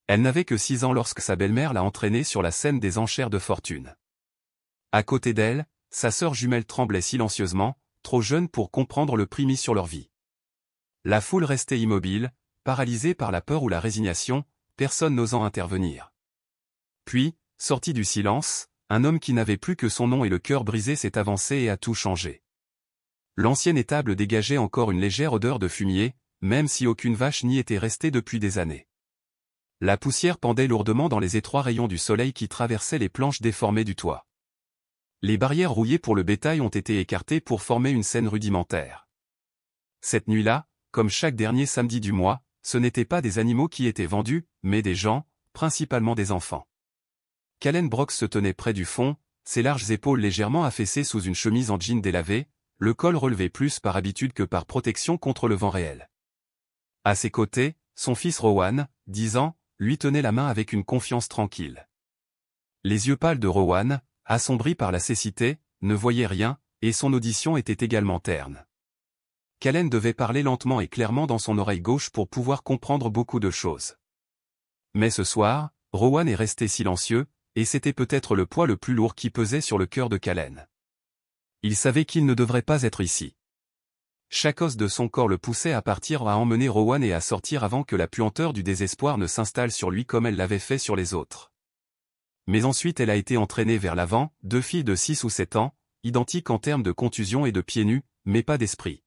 Elle n'avait que 6 ans lorsque sa belle-mère l'a entraînée sur la scène des enchères de fortune. À côté d'elle, sa sœur jumelle tremblait silencieusement, trop jeune pour comprendre le prix mis sur leur vie. La foule restait immobile, paralysée par la peur ou la résignation, personne n'osant intervenir. Puis, sorti du silence, un homme qui n'avait plus que son nom et le cœur brisé s'est avancé et a tout changé. L'ancienne étable dégageait encore une légère odeur de fumier, même si aucune vache n'y était restée depuis des années. La poussière pendait lourdement dans les étroits rayons du soleil qui traversaient les planches déformées du toit. Les barrières rouillées pour le bétail ont été écartées pour former une scène rudimentaire. Cette nuit-là, comme chaque dernier samedi du mois, ce n'étaient pas des animaux qui étaient vendus, mais des gens, principalement des enfants. Calen Brox se tenait près du fond, ses larges épaules légèrement affaissées sous une chemise en jean délavé, le col relevé plus par habitude que par protection contre le vent réel. À ses côtés, son fils Rowan, 10 ans, lui tenait la main avec une confiance tranquille. Les yeux pâles de Rowan, assombris par la cécité, ne voyaient rien, et son audition était également terne. Calen devait parler lentement et clairement dans son oreille gauche pour pouvoir comprendre beaucoup de choses. Mais ce soir, Rowan est resté silencieux, et c'était peut-être le poids le plus lourd qui pesait sur le cœur de Calen. Il savait qu'il ne devrait pas être ici. Chaque os de son corps le poussait à partir, à emmener Rowan et à sortir avant que la puanteur du désespoir ne s'installe sur lui comme elle l'avait fait sur les autres. Mais ensuite elle a été entraînée vers l'avant, 2 filles de 6 ou 7 ans, identiques en termes de contusion et de pieds nus, mais pas d'esprit.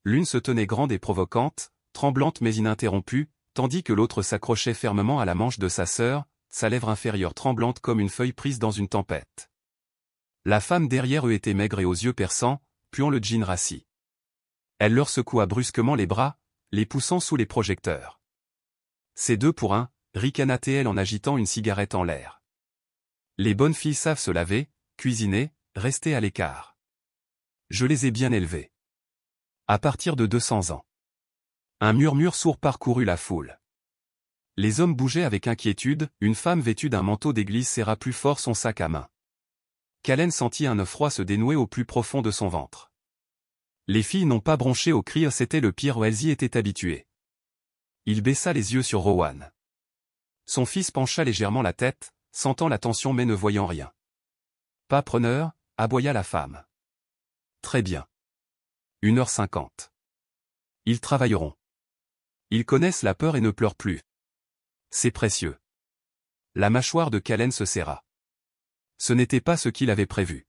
L'une se tenait grande et provocante, tremblante mais ininterrompue, tandis que l'autre s'accrochait fermement à la manche de sa sœur, sa lèvre inférieure tremblante comme une feuille prise dans une tempête. La femme derrière eux était maigre et aux yeux perçants, puant le jean rassis. Elle leur secoua brusquement les bras, les poussant sous les projecteurs. C'est 2 pour 1, ricana-t-elle en agitant une cigarette en l'air. Les bonnes filles savent se laver, cuisiner, rester à l'écart. Je les ai bien élevées. À partir de 200 ans. Un murmure sourd parcourut la foule. Les hommes bougeaient avec inquiétude, une femme vêtue d'un manteau d'église serra plus fort son sac à main. Calen sentit un œuf froid se dénouer au plus profond de son ventre. Les filles n'ont pas bronché au cri, c'était le pire où elles y étaient habituées. Il baissa les yeux sur Rowan. Son fils pencha légèrement la tête, sentant la tension mais ne voyant rien. Pas preneur, aboya la femme. Très bien. 1h50. Ils travailleront. Ils connaissent la peur et ne pleurent plus. C'est précieux. La mâchoire de Calen se serra. Ce n'était pas ce qu'il avait prévu.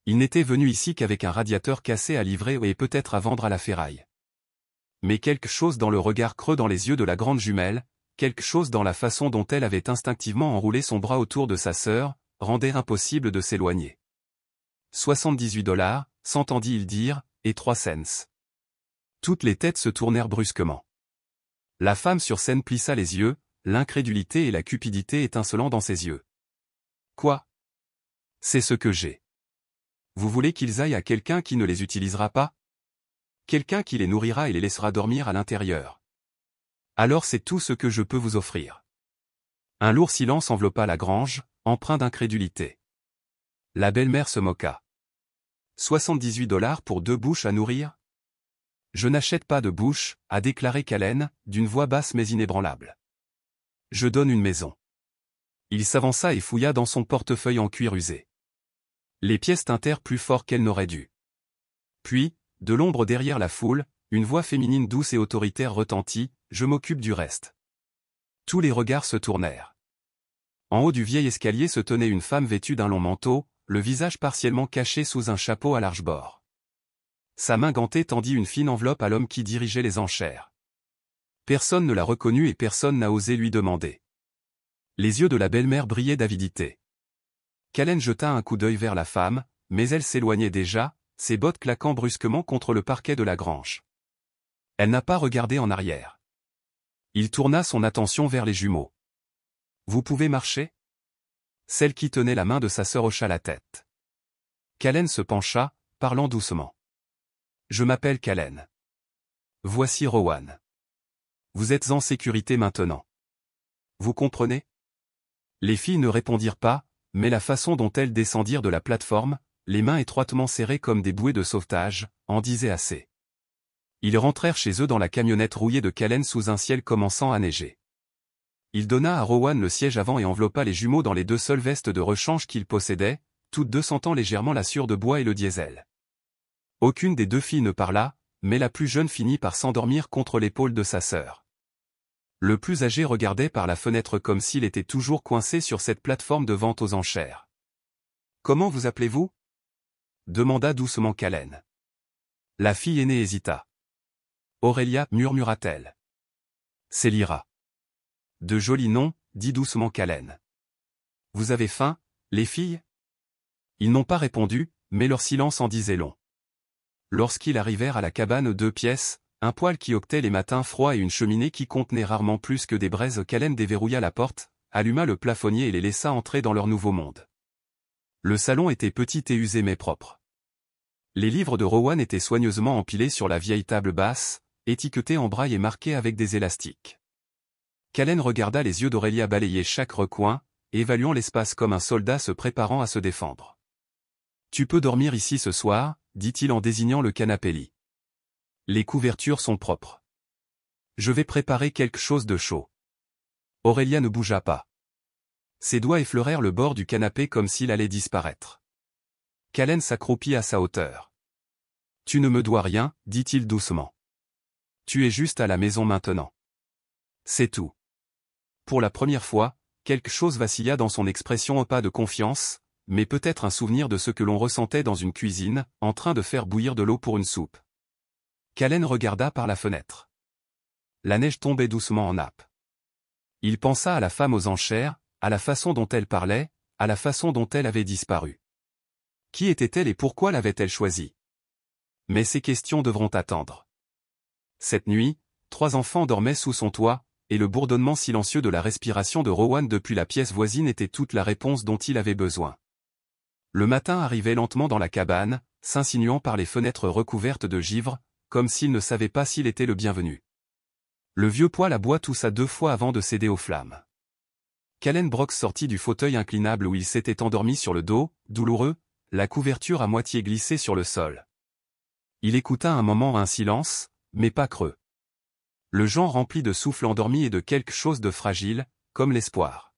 Il n'était venu ici qu'avec un radiateur cassé à livrer et peut-être à vendre à la ferraille. Mais quelque chose dans le regard creux dans les yeux de la grande jumelle, quelque chose dans la façon dont elle avait instinctivement enroulé son bras autour de sa sœur, rendait impossible de s'éloigner. 78$, s'entendit-il dire, et 3 cents. Toutes les têtes se tournèrent brusquement. La femme sur scène plissa les yeux, l'incrédulité et la cupidité étincelant dans ses yeux. Quoi? C'est ce que j'ai. Vous voulez qu'ils aillent à quelqu'un qui ne les utilisera pas? Quelqu'un qui les nourrira et les laissera dormir à l'intérieur. Alors c'est tout ce que je peux vous offrir. Un lourd silence enveloppa la grange, empreint d'incrédulité. La belle-mère se moqua. 78$ pour 2 bouches à nourrir? Je n'achète pas de bouches, a déclaré Calen, d'une voix basse mais inébranlable. Je donne une maison. Il s'avança et fouilla dans son portefeuille en cuir usé. Les pièces tintèrent plus fort qu'elles n'auraient dû. Puis, de l'ombre derrière la foule, une voix féminine douce et autoritaire retentit, « Je m'occupe du reste. » Tous les regards se tournèrent. En haut du vieil escalier se tenait une femme vêtue d'un long manteau, le visage partiellement caché sous un chapeau à large bord. Sa main gantée tendit une fine enveloppe à l'homme qui dirigeait les enchères. Personne ne l'a reconnu et personne n'a osé lui demander. Les yeux de la belle-mère brillaient d'avidité. Calen jeta un coup d'œil vers la femme, mais elle s'éloignait déjà, ses bottes claquant brusquement contre le parquet de la grange. Elle n'a pas regardé en arrière. Il tourna son attention vers les jumeaux. « Vous pouvez marcher ?» Celle qui tenait la main de sa sœur hocha la tête. Calen se pencha, parlant doucement. « Je m'appelle Calen. Voici Rowan. Vous êtes en sécurité maintenant. Vous comprenez ?» Les filles ne répondirent pas, mais la façon dont elles descendirent de la plateforme, les mains étroitement serrées comme des bouées de sauvetage, en disait assez. Ils rentrèrent chez eux dans la camionnette rouillée de Calen sous un ciel commençant à neiger. Il donna à Rowan le siège avant et enveloppa les jumeaux dans les deux seules vestes de rechange qu'ils possédaient, toutes deux sentant légèrement la sueur de bois et le diesel. Aucune des deux filles ne parla, mais la plus jeune finit par s'endormir contre l'épaule de sa sœur. Le plus âgé regardait par la fenêtre comme s'il était toujours coincé sur cette plateforme de vente aux enchères. « Comment vous appelez-vous » demanda doucement Callen. La fille aînée hésita. « Aurélia, murmura-t-elle. »« C'est Lyra. »« De jolis noms, » dit doucement Callen. « Vous avez faim, les filles ?» Ils n'ont pas répondu, mais leur silence en disait long. Lorsqu'ils arrivèrent à la cabane 2 pièces, un poêle qui octait les matins froids et une cheminée qui contenait rarement plus que des braises, Callen déverrouilla la porte, alluma le plafonnier et les laissa entrer dans leur nouveau monde. Le salon était petit et usé mais propre. Les livres de Rowan étaient soigneusement empilés sur la vieille table basse, étiquetés en braille et marqués avec des élastiques. Callen regarda les yeux d'Aurélia balayer chaque recoin, évaluant l'espace comme un soldat se préparant à se défendre. « Tu peux dormir ici ce soir » dit-il en désignant le canapé-lit. « Les couvertures sont propres. Je vais préparer quelque chose de chaud. » Aurélia ne bougea pas. Ses doigts effleurèrent le bord du canapé comme s'il allait disparaître. Callen s'accroupit à sa hauteur. « Tu ne me dois rien, dit-il doucement. Tu es juste à la maison maintenant. C'est tout. » Pour la première fois, quelque chose vacilla dans son expression, pas de confiance, mais peut-être un souvenir de ce que l'on ressentait dans une cuisine, en train de faire bouillir de l'eau pour une soupe. Callen regarda par la fenêtre. La neige tombait doucement en nappe. Il pensa à la femme aux enchères, à la façon dont elle parlait, à la façon dont elle avait disparu. Qui était-elle et pourquoi l'avait-elle choisie? Mais ces questions devront attendre. Cette nuit, 3 enfants dormaient sous son toit, et le bourdonnement silencieux de la respiration de Rowan depuis la pièce voisine était toute la réponse dont il avait besoin. Le matin arrivait lentement dans la cabane, s'insinuant par les fenêtres recouvertes de givre, comme s'il ne savait pas s'il était le bienvenu. Le vieux poêle à bois toussa 2 fois avant de céder aux flammes. Callen Brooks sortit du fauteuil inclinable où il s'était endormi sur le dos, douloureux, la couverture à moitié glissée sur le sol. Il écouta un moment un silence, mais pas creux. Le genre rempli de souffle endormi et de quelque chose de fragile, comme l'espoir.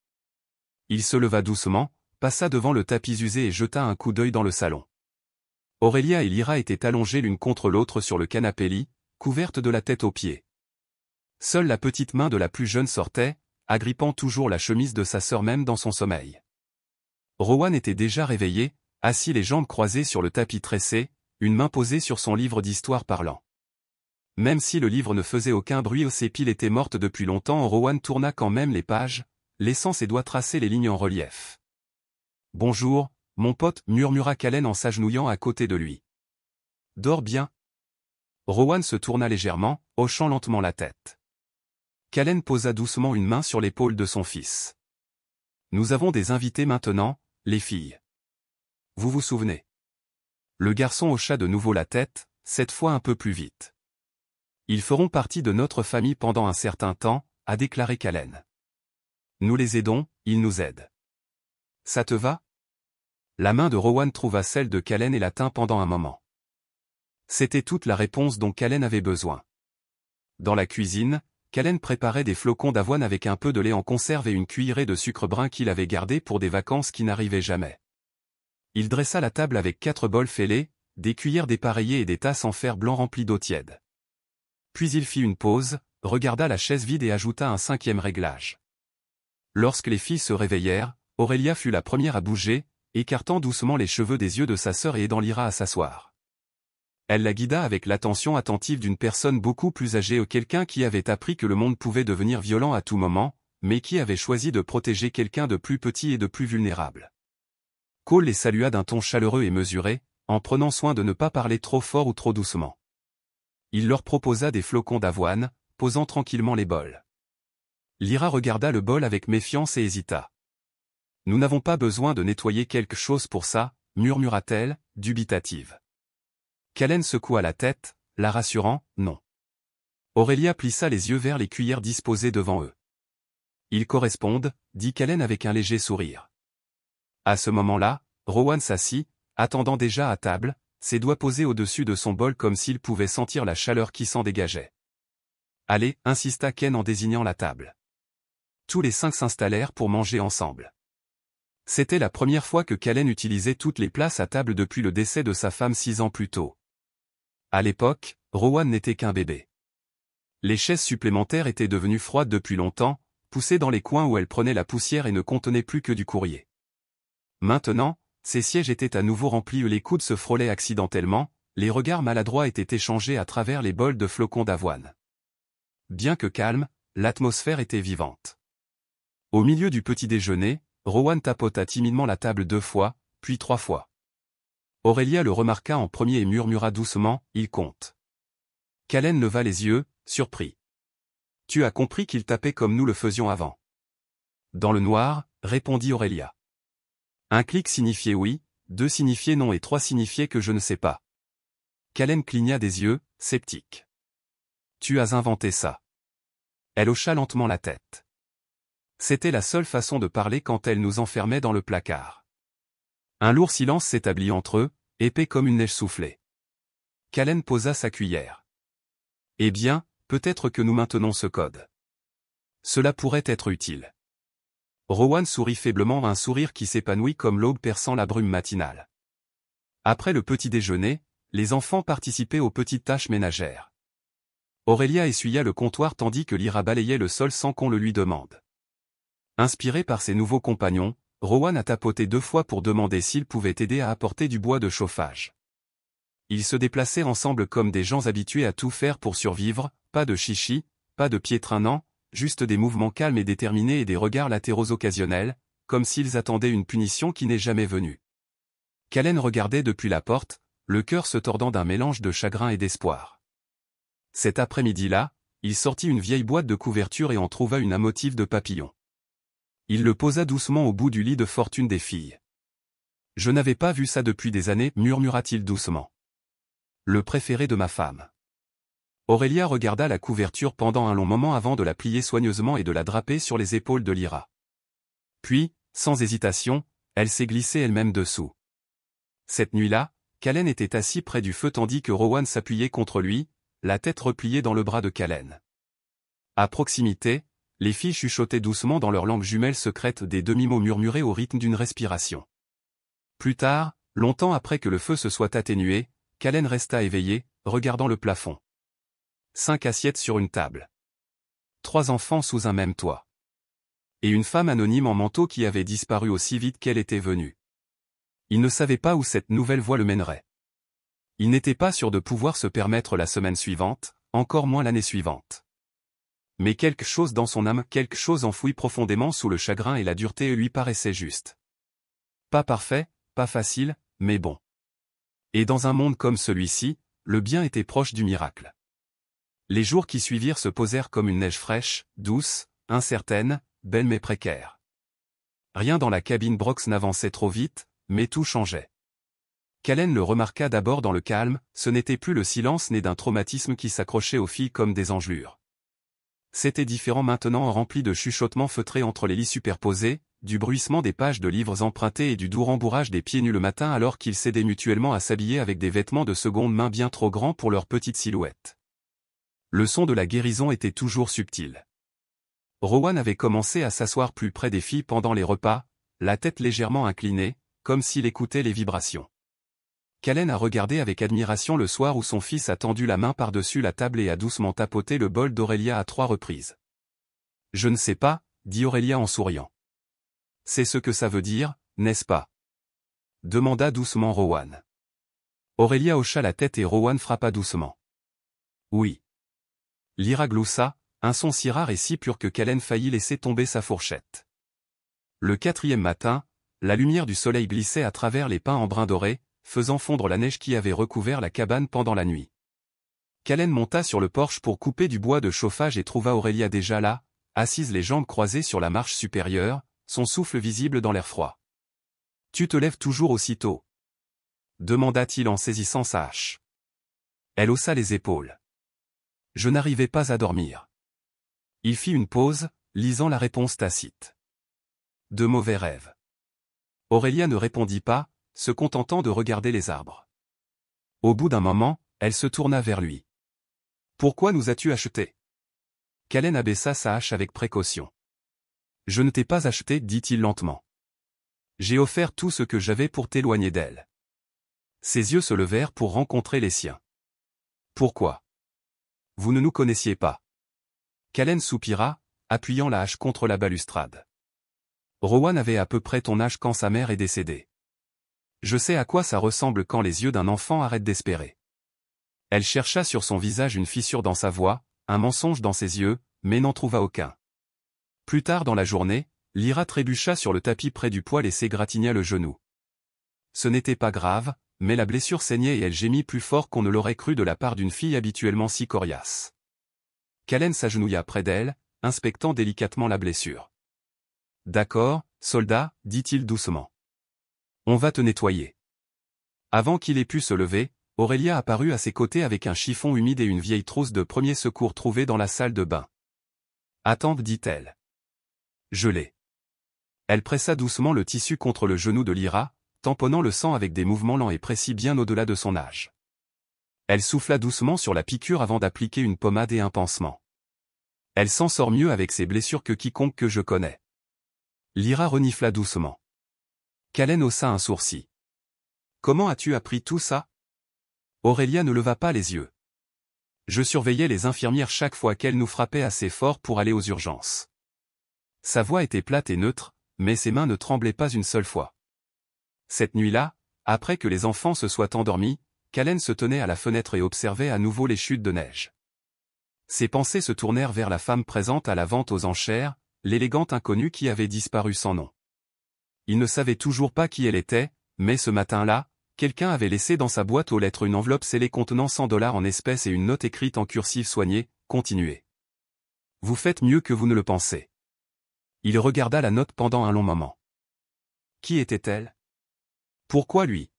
Il se leva doucement, passa devant le tapis usé et jeta un coup d'œil dans le salon. Aurélia et Lyra étaient allongées l'une contre l'autre sur le canapé-lit, couvertes de la tête aux pieds. Seule la petite main de la plus jeune sortait, agrippant toujours la chemise de sa sœur même dans son sommeil. Rowan était déjà réveillé, assis les jambes croisées sur le tapis tressé, une main posée sur son livre d'histoire parlant. Même si le livre ne faisait aucun bruit ou ses piles étaient mortes depuis longtemps, Rowan tourna quand même les pages, laissant ses doigts tracer les lignes en relief. « Bonjour, mon pote » murmura Callen en s'agenouillant à côté de lui. « Dors bien ?» Rowan se tourna légèrement, hochant lentement la tête. Callen posa doucement une main sur l'épaule de son fils. « Nous avons des invités maintenant, les filles. Vous vous souvenez ?» Le garçon hocha de nouveau la tête, cette fois un peu plus vite. « Ils feront partie de notre famille pendant un certain temps » a déclaré Callen. « Nous les aidons, ils nous aident. Ça te va ?» La main de Rowan trouva celle de Callen et la tint pendant un moment. C'était toute la réponse dont Callen avait besoin. Dans la cuisine, Callen préparait des flocons d'avoine avec un peu de lait en conserve et une cuillerée de sucre brun qu'il avait gardé pour des vacances qui n'arrivaient jamais. Il dressa la table avec 4 bols fêlés, des cuillères dépareillées et des tasses en fer blanc remplies d'eau tiède. Puis il fit une pause, regarda la chaise vide et ajouta un 5e réglage. Lorsque les filles se réveillèrent, Aurélia fut la première à bouger, écartant doucement les cheveux des yeux de sa sœur et aidant Lyra à s'asseoir. Elle la guida avec l'attention attentive d'une personne beaucoup plus âgée ou quelqu'un qui avait appris que le monde pouvait devenir violent à tout moment, mais qui avait choisi de protéger quelqu'un de plus petit et de plus vulnérable. Cole les salua d'un ton chaleureux et mesuré, en prenant soin de ne pas parler trop fort ou trop doucement. Il leur proposa des flocons d'avoine, posant tranquillement les bols. Lyra regarda le bol avec méfiance et hésita. « Nous n'avons pas besoin de nettoyer quelque chose pour ça, » murmura-t-elle, dubitative. Callen secoua la tête, la rassurant, « Non. » Aurélia plissa les yeux vers les cuillères disposées devant eux. « Ils correspondent, » dit Callen avec un léger sourire. À ce moment-là, Rowan s'assit, attendant déjà à table, ses doigts posés au-dessus de son bol comme s'il pouvait sentir la chaleur qui s'en dégageait. « Allez, » insista Ken en désignant la table. Tous les 5 s'installèrent pour manger ensemble. C'était la première fois que Callen utilisait toutes les places à table depuis le décès de sa femme 6 ans plus tôt. À l'époque, Rowan n'était qu'un bébé. Les chaises supplémentaires étaient devenues froides depuis longtemps, poussées dans les coins où elles prenaient la poussière et ne contenaient plus que du courrier. Maintenant, ces sièges étaient à nouveau remplis où les coudes se frôlaient accidentellement, les regards maladroits étaient échangés à travers les bols de flocons d'avoine. Bien que calme, l'atmosphère était vivante. Au milieu du petit déjeuner, Rowan tapota timidement la table 2 fois, puis 3 fois. Aurélia le remarqua en premier et murmura doucement, « Il compte ». Callen leva les yeux, surpris. « Tu as compris qu'il tapait comme nous le faisions avant ?» Dans le noir, répondit Aurélia. Un clic signifiait oui, 2 signifiait non et 3 signifiait que je ne sais pas. Callen cligna des yeux, sceptique. « Tu as inventé ça. » Elle hocha lentement la tête. C'était la seule façon de parler quand elle nous enfermait dans le placard. Un lourd silence s'établit entre eux, épais comme une neige soufflée. Callen posa sa cuillère. « Eh bien, peut-être que nous maintenons ce code. Cela pourrait être utile. » Rowan sourit faiblement, un sourire qui s'épanouit comme l'aube perçant la brume matinale. Après le petit déjeuner, les enfants participaient aux petites tâches ménagères. Aurélia essuya le comptoir tandis que Lyra balayait le sol sans qu'on le lui demande. Inspiré par ses nouveaux compagnons, Rowan a tapoté 2 fois pour demander s'il pouvait aider à apporter du bois de chauffage. Ils se déplaçaient ensemble comme des gens habitués à tout faire pour survivre, pas de chichi, pas de pieds traînants, juste des mouvements calmes et déterminés et des regards latéraux occasionnels, comme s'ils attendaient une punition qui n'est jamais venue. Callen regardait depuis la porte, le cœur se tordant d'un mélange de chagrin et d'espoir. Cet après-midi-là, il sortit une vieille boîte de couverture et en trouva une à motif de papillon. Il le posa doucement au bout du lit de fortune des filles. « Je n'avais pas vu ça depuis des années, murmura-t-il doucement. Le préféré de ma femme. » Aurélia regarda la couverture pendant un long moment avant de la plier soigneusement et de la draper sur les épaules de Lyra. Puis, sans hésitation, elle s'est glissée elle-même dessous. Cette nuit-là, Callen était assis près du feu tandis que Rowan s'appuyait contre lui, la tête repliée dans le bras de Callen. À proximité, les filles chuchotaient doucement dans leur langue jumelle secrète des demi-mots murmurés au rythme d'une respiration. Plus tard, longtemps après que le feu se soit atténué, Callen resta éveillé, regardant le plafond. 5 assiettes sur une table. 3 enfants sous un même toit. Et une femme anonyme en manteau qui avait disparu aussi vite qu'elle était venue. Il ne savait pas où cette nouvelle voie le mènerait. Il n'était pas sûr de pouvoir se permettre la semaine suivante, encore moins l'année suivante. Mais quelque chose dans son âme, quelque chose enfoui profondément sous le chagrin et la dureté lui paraissait juste. Pas parfait, pas facile, mais bon. Et dans un monde comme celui-ci, le bien était proche du miracle. Les jours qui suivirent se posèrent comme une neige fraîche, douce, incertaine, belle mais précaire. Rien dans la cabine Brox n'avançait trop vite, mais tout changeait. Callen le remarqua d'abord dans le calme, ce n'était plus le silence né d'un traumatisme qui s'accrochait aux filles comme des engelures. C'était différent maintenant, rempli de chuchotements feutrés entre les lits superposés, du bruissement des pages de livres empruntés et du doux rembourrage des pieds nus le matin alors qu'ils s'aidaient mutuellement à s'habiller avec des vêtements de seconde main bien trop grands pour leur petite silhouette. Le son de la guérison était toujours subtil. Rowan avait commencé à s'asseoir plus près des filles pendant les repas, la tête légèrement inclinée, comme s'il écoutait les vibrations. Callen a regardé avec admiration le soir où son fils a tendu la main par-dessus la table et a doucement tapoté le bol d'Aurélia à 3 reprises. « Je ne sais pas, » dit Aurélia en souriant. « C'est ce que ça veut dire, n'est-ce pas ?» demanda doucement Rowan. Aurélia hocha la tête et Rowan frappa doucement. « Oui. » Lyra gloussa, un son si rare et si pur que Callen faillit laisser tomber sa fourchette. Le 4e matin, la lumière du soleil glissait à travers les pins en brun doré, faisant fondre la neige qui avait recouvert la cabane pendant la nuit. Callen monta sur le porche pour couper du bois de chauffage et trouva Aurélia déjà là, assise les jambes croisées sur la marche supérieure, son souffle visible dans l'air froid. « Tu te lèves toujours aussitôt ?» demanda-t-il en saisissant sa hache. Elle haussa les épaules. « Je n'arrivais pas à dormir. » Il fit une pause, lisant la réponse tacite. « De mauvais rêves. » Aurélia ne répondit pas, se contentant de regarder les arbres. Au bout d'un moment, elle se tourna vers lui. « Pourquoi nous as-tu acheté ?» Callen abaissa sa hache avec précaution. Je ne t'ai pas acheté, dit-il lentement. J'ai offert tout ce que j'avais pour t'éloigner d'elle. Ses yeux se levèrent pour rencontrer les siens. Pourquoi? Vous ne nous connaissiez pas. Callen soupira, appuyant la hache contre la balustrade. Rowan avait à peu près ton âge quand sa mère est décédée. Je sais à quoi ça ressemble quand les yeux d'un enfant arrêtent d'espérer. Elle chercha sur son visage une fissure dans sa voix, un mensonge dans ses yeux, mais n'en trouva aucun. Plus tard dans la journée, Lyra trébucha sur le tapis près du poêle et s'égratigna le genou. Ce n'était pas grave, mais la blessure saignait et elle gémit plus fort qu'on ne l'aurait cru de la part d'une fille habituellement si coriace. Callen s'agenouilla près d'elle, inspectant délicatement la blessure. « D'accord, soldat, dit-il doucement. On va te nettoyer. » Avant qu'il ait pu se lever, Aurélia apparut à ses côtés avec un chiffon humide et une vieille trousse de premier secours trouvée dans la salle de bain. « Attends, dit-elle. Je l'ai. » Elle pressa doucement le tissu contre le genou de Lyra, tamponnant le sang avec des mouvements lents et précis bien au-delà de son âge. Elle souffla doucement sur la piqûre avant d'appliquer une pommade et un pansement. Elle s'en sort mieux avec ses blessures que quiconque que je connais. Lyra renifla doucement. Callen haussa un sourcil. Comment as-tu appris tout ça? Aurélia ne leva pas les yeux. Je surveillais les infirmières chaque fois qu'elles nous frappaient assez fort pour aller aux urgences. Sa voix était plate et neutre, mais ses mains ne tremblaient pas une seule fois. Cette nuit-là, après que les enfants se soient endormis, Callen se tenait à la fenêtre et observait à nouveau les chutes de neige. Ses pensées se tournèrent vers la femme présente à la vente aux enchères, l'élégante inconnue qui avait disparu sans nom. Il ne savait toujours pas qui elle était, mais ce matin-là, quelqu'un avait laissé dans sa boîte aux lettres une enveloppe scellée contenant $100 en espèces et une note écrite en cursive soignée, continuez. Vous faites mieux que vous ne le pensez. Il regarda la note pendant un long moment. Qui était-elle? Pourquoi lui?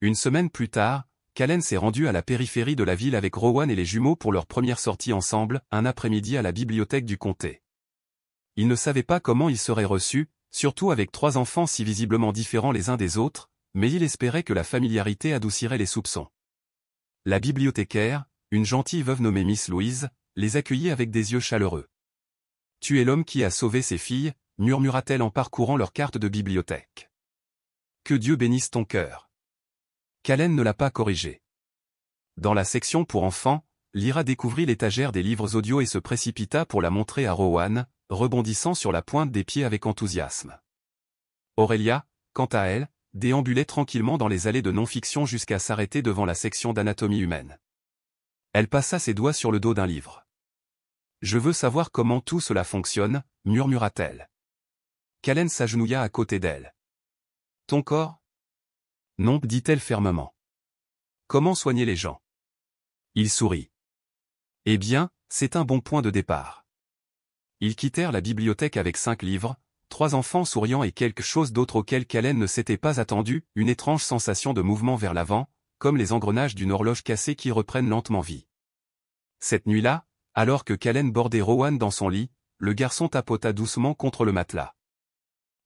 Une semaine plus tard, Callen s'est rendu à la périphérie de la ville avec Rowan et les jumeaux pour leur première sortie ensemble, un après-midi à la bibliothèque du comté. Il ne savait pas comment il serait reçu, surtout avec 3 enfants si visiblement différents les uns des autres, mais il espérait que la familiarité adoucirait les soupçons. La bibliothécaire, une gentille veuve nommée Miss Louise, les accueillit avec des yeux chaleureux. « Tu es l'homme qui a sauvé ses filles » murmura-t-elle en parcourant leur carte de bibliothèque. « Que Dieu bénisse ton cœur. » Callen ne l'a pas corrigé. Dans la section pour enfants, Lyra découvrit l'étagère des livres audio et se précipita pour la montrer à Rowan, rebondissant sur la pointe des pieds avec enthousiasme. Aurélia, quant à elle, déambulait tranquillement dans les allées de non-fiction jusqu'à s'arrêter devant la section d'anatomie humaine. Elle passa ses doigts sur le dos d'un livre. « Je veux savoir comment tout cela fonctionne, » murmura-t-elle. Callen s'agenouilla à côté d'elle. « Ton corps? » Non, dit-elle fermement. « Comment soigner les gens? » Il sourit. « Eh bien, c'est un bon point de départ. » Ils quittèrent la bibliothèque avec 5 livres, 3 enfants souriants et quelque chose d'autre auquel Callen ne s'était pas attendu, une étrange sensation de mouvement vers l'avant, comme les engrenages d'une horloge cassée qui reprennent lentement vie. Cette nuit-là, alors que Callen bordait Rowan dans son lit, le garçon tapota doucement contre le matelas.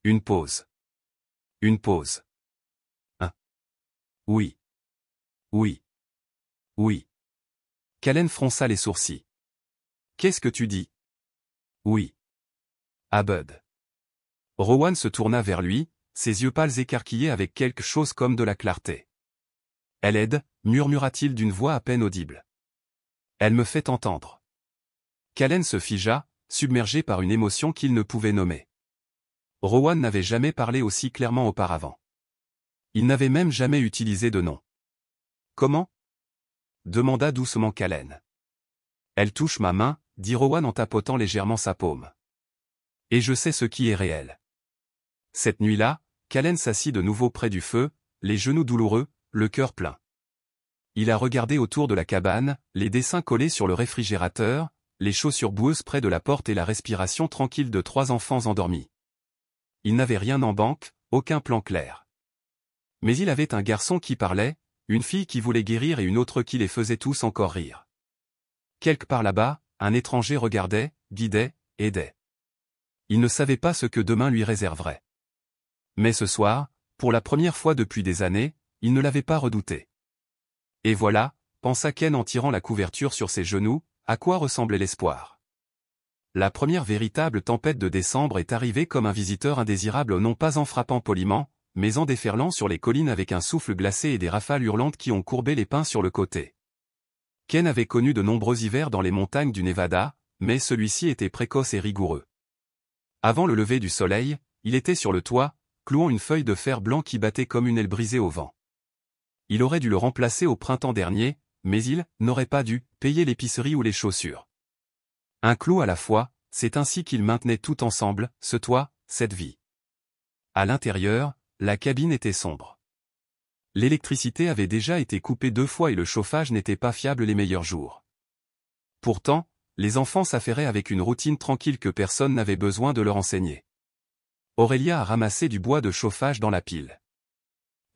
Une pause. Une pause. Oui. Oui. Oui. Callen fronça les sourcils. Qu'est-ce que tu dis? Oui. Ah Bud. Rowan se tourna vers lui, ses yeux pâles écarquillés avec quelque chose comme de la clarté. Elle aide, murmura-t-il d'une voix à peine audible. Elle me fait entendre. Callen se figea, submergé par une émotion qu'il ne pouvait nommer. Rowan n'avait jamais parlé aussi clairement auparavant. Il n'avait même jamais utilisé de nom. Comment? Demanda doucement Callen. Elle touche ma main, dit Rowan en tapotant légèrement sa paume. Et je sais ce qui est réel. Cette nuit-là, Callen s'assit de nouveau près du feu, les genoux douloureux, le cœur plein. Il a regardé autour de la cabane, les dessins collés sur le réfrigérateur, les chaussures boueuses près de la porte et la respiration tranquille de 3 enfants endormis. Il n'avait rien en banque, aucun plan clair. Mais il avait un garçon qui parlait, une fille qui voulait guérir et une autre qui les faisait tous encore rire. Quelque part là-bas, un étranger regardait, guidait, aidait. Il ne savait pas ce que demain lui réserverait. Mais ce soir, pour la première fois depuis des années, il ne l'avait pas redouté. Et voilà, pensa Ken en tirant la couverture sur ses genoux, à quoi ressemblait l'espoir. La première véritable tempête de décembre est arrivée comme un visiteur indésirable, non pas en frappant poliment, mais en déferlant sur les collines avec un souffle glacé et des rafales hurlantes qui ont courbé les pins sur le côté. Ken avait connu de nombreux hivers dans les montagnes du Nevada, mais celui-ci était précoce et rigoureux. Avant le lever du soleil, il était sur le toit, clouant une feuille de fer blanc qui battait comme une aile brisée au vent. Il aurait dû le remplacer au printemps dernier, mais il n'aurait pas dû payer l'épicerie ou les chaussures. Un clou à la fois, c'est ainsi qu'il maintenait tout ensemble, ce toit, cette vie. À l'intérieur, la cabine était sombre. L'électricité avait déjà été coupée 2 fois et le chauffage n'était pas fiable les meilleurs jours. Pourtant, les enfants s'affairaient avec une routine tranquille que personne n'avait besoin de leur enseigner. Aurélia a ramassé du bois de chauffage dans la pile.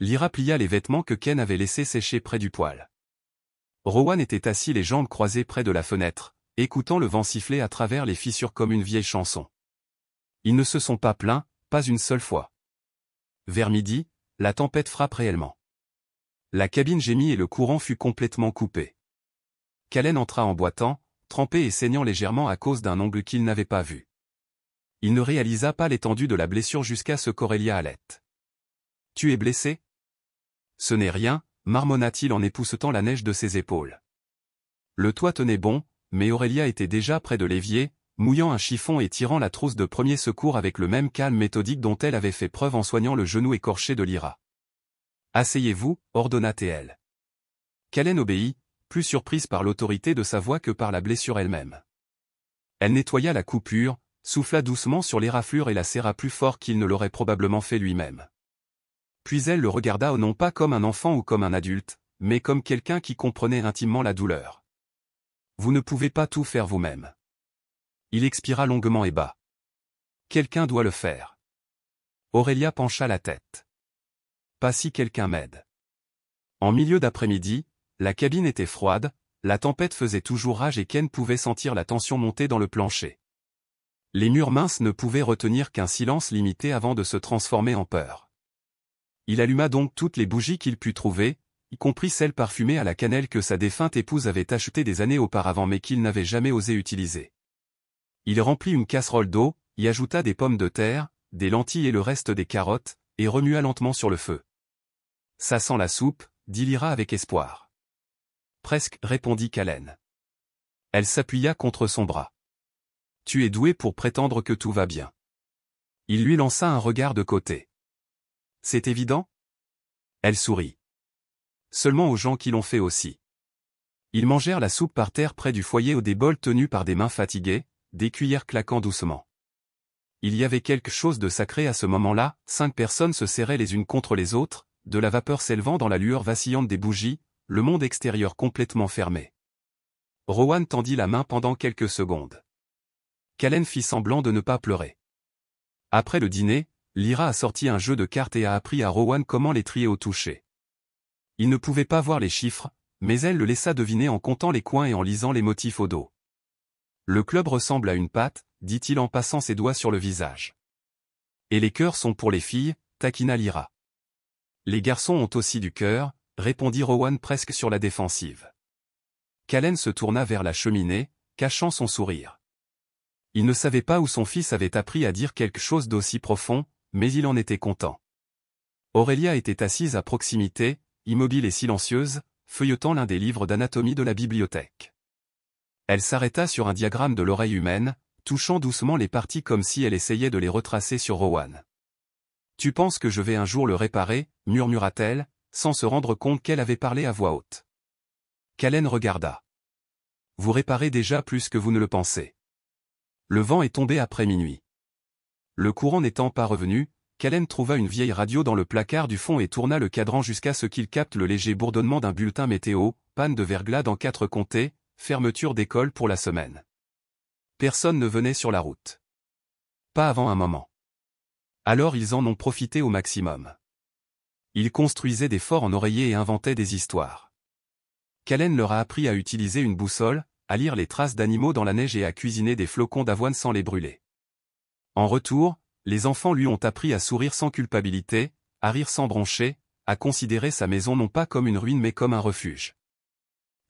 Lyra plia les vêtements que Ken avait laissés sécher près du poêle. Rowan était assis les jambes croisées près de la fenêtre, écoutant le vent siffler à travers les fissures comme une vieille chanson. Ils ne se sont pas plaints, pas une seule fois. Vers midi, la tempête frappe réellement. La cabine gémit et le courant fut complètement coupé. Callen entra en boitant, trempé et saignant légèrement à cause d'un ongle qu'il n'avait pas vu. Il ne réalisa pas l'étendue de la blessure jusqu'à ce qu'Aurélia halète. « Tu es blessé ?» ?»« Ce n'est rien, » marmonna-t-il en époussetant la neige de ses épaules. Le toit tenait bon, mais Aurélia était déjà près de l'évier, mouillant un chiffon et tirant la trousse de premier secours avec le même calme méthodique dont elle avait fait preuve en soignant le genou écorché de Lyra. « Asseyez-vous, » ordonna-t-elle. Callen obéit, plus surprise par l'autorité de sa voix que par la blessure elle-même. Elle nettoya la coupure, souffla doucement sur l'éraflure et la serra plus fort qu'il ne l'aurait probablement fait lui-même. Puis elle le regarda non pas comme un enfant ou comme un adulte, mais comme quelqu'un qui comprenait intimement la douleur. « Vous ne pouvez pas tout faire vous-même. » Il expira longuement et bas. « Quelqu'un doit le faire. » Aurélia pencha la tête. « Pas si quelqu'un m'aide. » En milieu d'après-midi, la cabine était froide, la tempête faisait toujours rage et Ken pouvait sentir la tension monter dans le plancher. Les murs minces ne pouvaient retenir qu'un silence limité avant de se transformer en peur. Il alluma donc toutes les bougies qu'il put trouver, y compris celles parfumées à la cannelle que sa défunte épouse avait achetées des années auparavant mais qu'il n'avait jamais osé utiliser. Il remplit une casserole d'eau, y ajouta des pommes de terre, des lentilles et le reste des carottes, et remua lentement sur le feu. « Ça sent la soupe », dit Lyra avec espoir. « Presque, » répondit Callen. Elle s'appuya contre son bras. « Tu es doué pour prétendre que tout va bien. » Il lui lança un regard de côté. « C'est évident ?» Elle sourit. « Seulement aux gens qui l'ont fait aussi. » Ils mangèrent la soupe par terre près du foyer aux des bols tenus par des mains fatiguées, des cuillères claquant doucement. Il y avait quelque chose de sacré à ce moment-là, 5 personnes se serraient les unes contre les autres, de la vapeur s'élevant dans la lueur vacillante des bougies, le monde extérieur complètement fermé. Rowan tendit la main pendant quelques secondes. Callen fit semblant de ne pas pleurer. Après le dîner, Lyra a sorti un jeu de cartes et a appris à Rowan comment les trier au toucher. Il ne pouvait pas voir les chiffres, mais elle le laissa deviner en comptant les coins et en lisant les motifs au dos. Le club ressemble à une pâte, dit-il en passant ses doigts sur le visage. Et les cœurs sont pour les filles, taquina Lyra. Les garçons ont aussi du cœur, répondit Rowan presque sur la défensive. Callen se tourna vers la cheminée, cachant son sourire. Il ne savait pas où son fils avait appris à dire quelque chose d'aussi profond, mais il en était content. Aurélia était assise à proximité, immobile et silencieuse, feuilletant l'un des livres d'anatomie de la bibliothèque. Elle s'arrêta sur un diagramme de l'oreille humaine, touchant doucement les parties comme si elle essayait de les retracer sur Rowan. « Tu penses que je vais un jour le réparer » murmura-t-elle, sans se rendre compte qu'elle avait parlé à voix haute. Callen regarda. « Vous réparez déjà plus que vous ne le pensez. » Le vent est tombé après minuit. Le courant n'étant pas revenu, Callen trouva une vieille radio dans le placard du fond et tourna le cadran jusqu'à ce qu'il capte le léger bourdonnement d'un bulletin météo, panne de verglas dans 4 comtés, fermeture d'école pour la semaine. Personne ne venait sur la route. Pas avant un moment. Alors ils en ont profité au maximum. Ils construisaient des forts en oreiller et inventaient des histoires. Callen leur a appris à utiliser une boussole, à lire les traces d'animaux dans la neige et à cuisiner des flocons d'avoine sans les brûler. En retour, les enfants lui ont appris à sourire sans culpabilité, à rire sans broncher, à considérer sa maison non pas comme une ruine mais comme un refuge.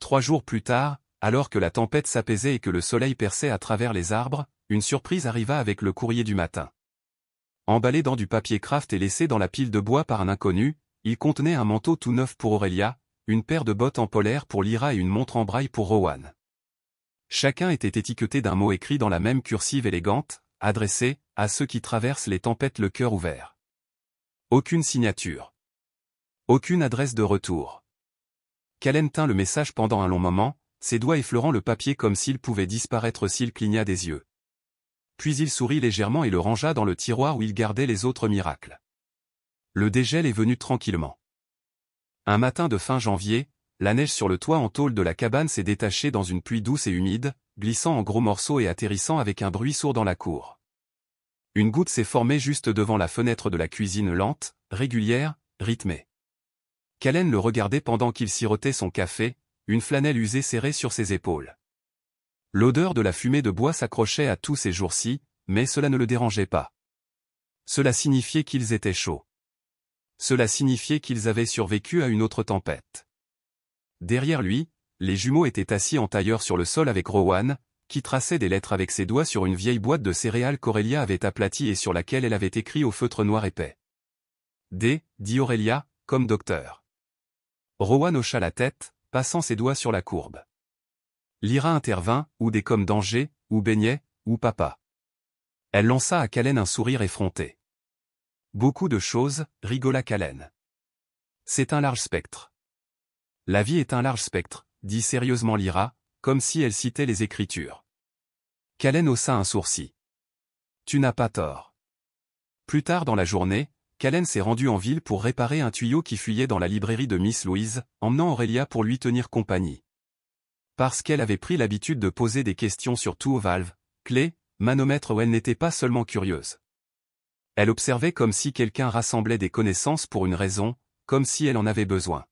3 jours plus tard, alors que la tempête s'apaisait et que le soleil perçait à travers les arbres, une surprise arriva avec le courrier du matin. Emballé dans du papier craft et laissé dans la pile de bois par un inconnu, il contenait un manteau tout neuf pour Aurélia, une paire de bottes en polaire pour Lyra et une montre en braille pour Rowan. Chacun était étiqueté d'un mot écrit dans la même cursive élégante, adressé « à ceux qui traversent les tempêtes le cœur ouvert ». Aucune signature. Aucune adresse de retour. Callen tint le message pendant un long moment, ses doigts effleurant le papier comme s'il pouvait disparaître s'il cligna des yeux. Puis il sourit légèrement et le rangea dans le tiroir où il gardait les autres miracles. Le dégel est venu tranquillement. Un matin de fin janvier, la neige sur le toit en tôle de la cabane s'est détachée dans une pluie douce et humide, glissant en gros morceaux et atterrissant avec un bruit sourd dans la cour. Une goutte s'est formée juste devant la fenêtre de la cuisine lente, régulière, rythmée. Callen le regardait pendant qu'il sirotait son café, une flanelle usée serrée sur ses épaules. L'odeur de la fumée de bois s'accrochait à tous ces jours-ci, mais cela ne le dérangeait pas. Cela signifiait qu'ils étaient chauds. Cela signifiait qu'ils avaient survécu à une autre tempête. Derrière lui, les jumeaux étaient assis en tailleur sur le sol avec Rowan, qui traçait des lettres avec ses doigts sur une vieille boîte de céréales qu'Aurélia avait aplatie et sur laquelle elle avait écrit au feutre noir épais. « D » dit Aurélia, comme docteur. Rowan hocha la tête, passant ses doigts sur la courbe. Lyra intervint, ou des comme danger, ou beignet, ou papa. Elle lança à Callen un sourire effronté. Beaucoup de choses, rigola Callen. C'est un large spectre. La vie est un large spectre, dit sérieusement Lyra, comme si elle citait les Écritures. Callen haussa un sourcil. Tu n'as pas tort. Plus tard dans la journée, Callen s'est rendu en ville pour réparer un tuyau qui fuyait dans la librairie de Miss Louise, emmenant Aurélia pour lui tenir compagnie. Parce qu'elle avait pris l'habitude de poser des questions sur tout aux valves, clés, manomètres où elle n'était pas seulement curieuse. Elle observait comme si quelqu'un rassemblait des connaissances pour une raison, comme si elle en avait besoin.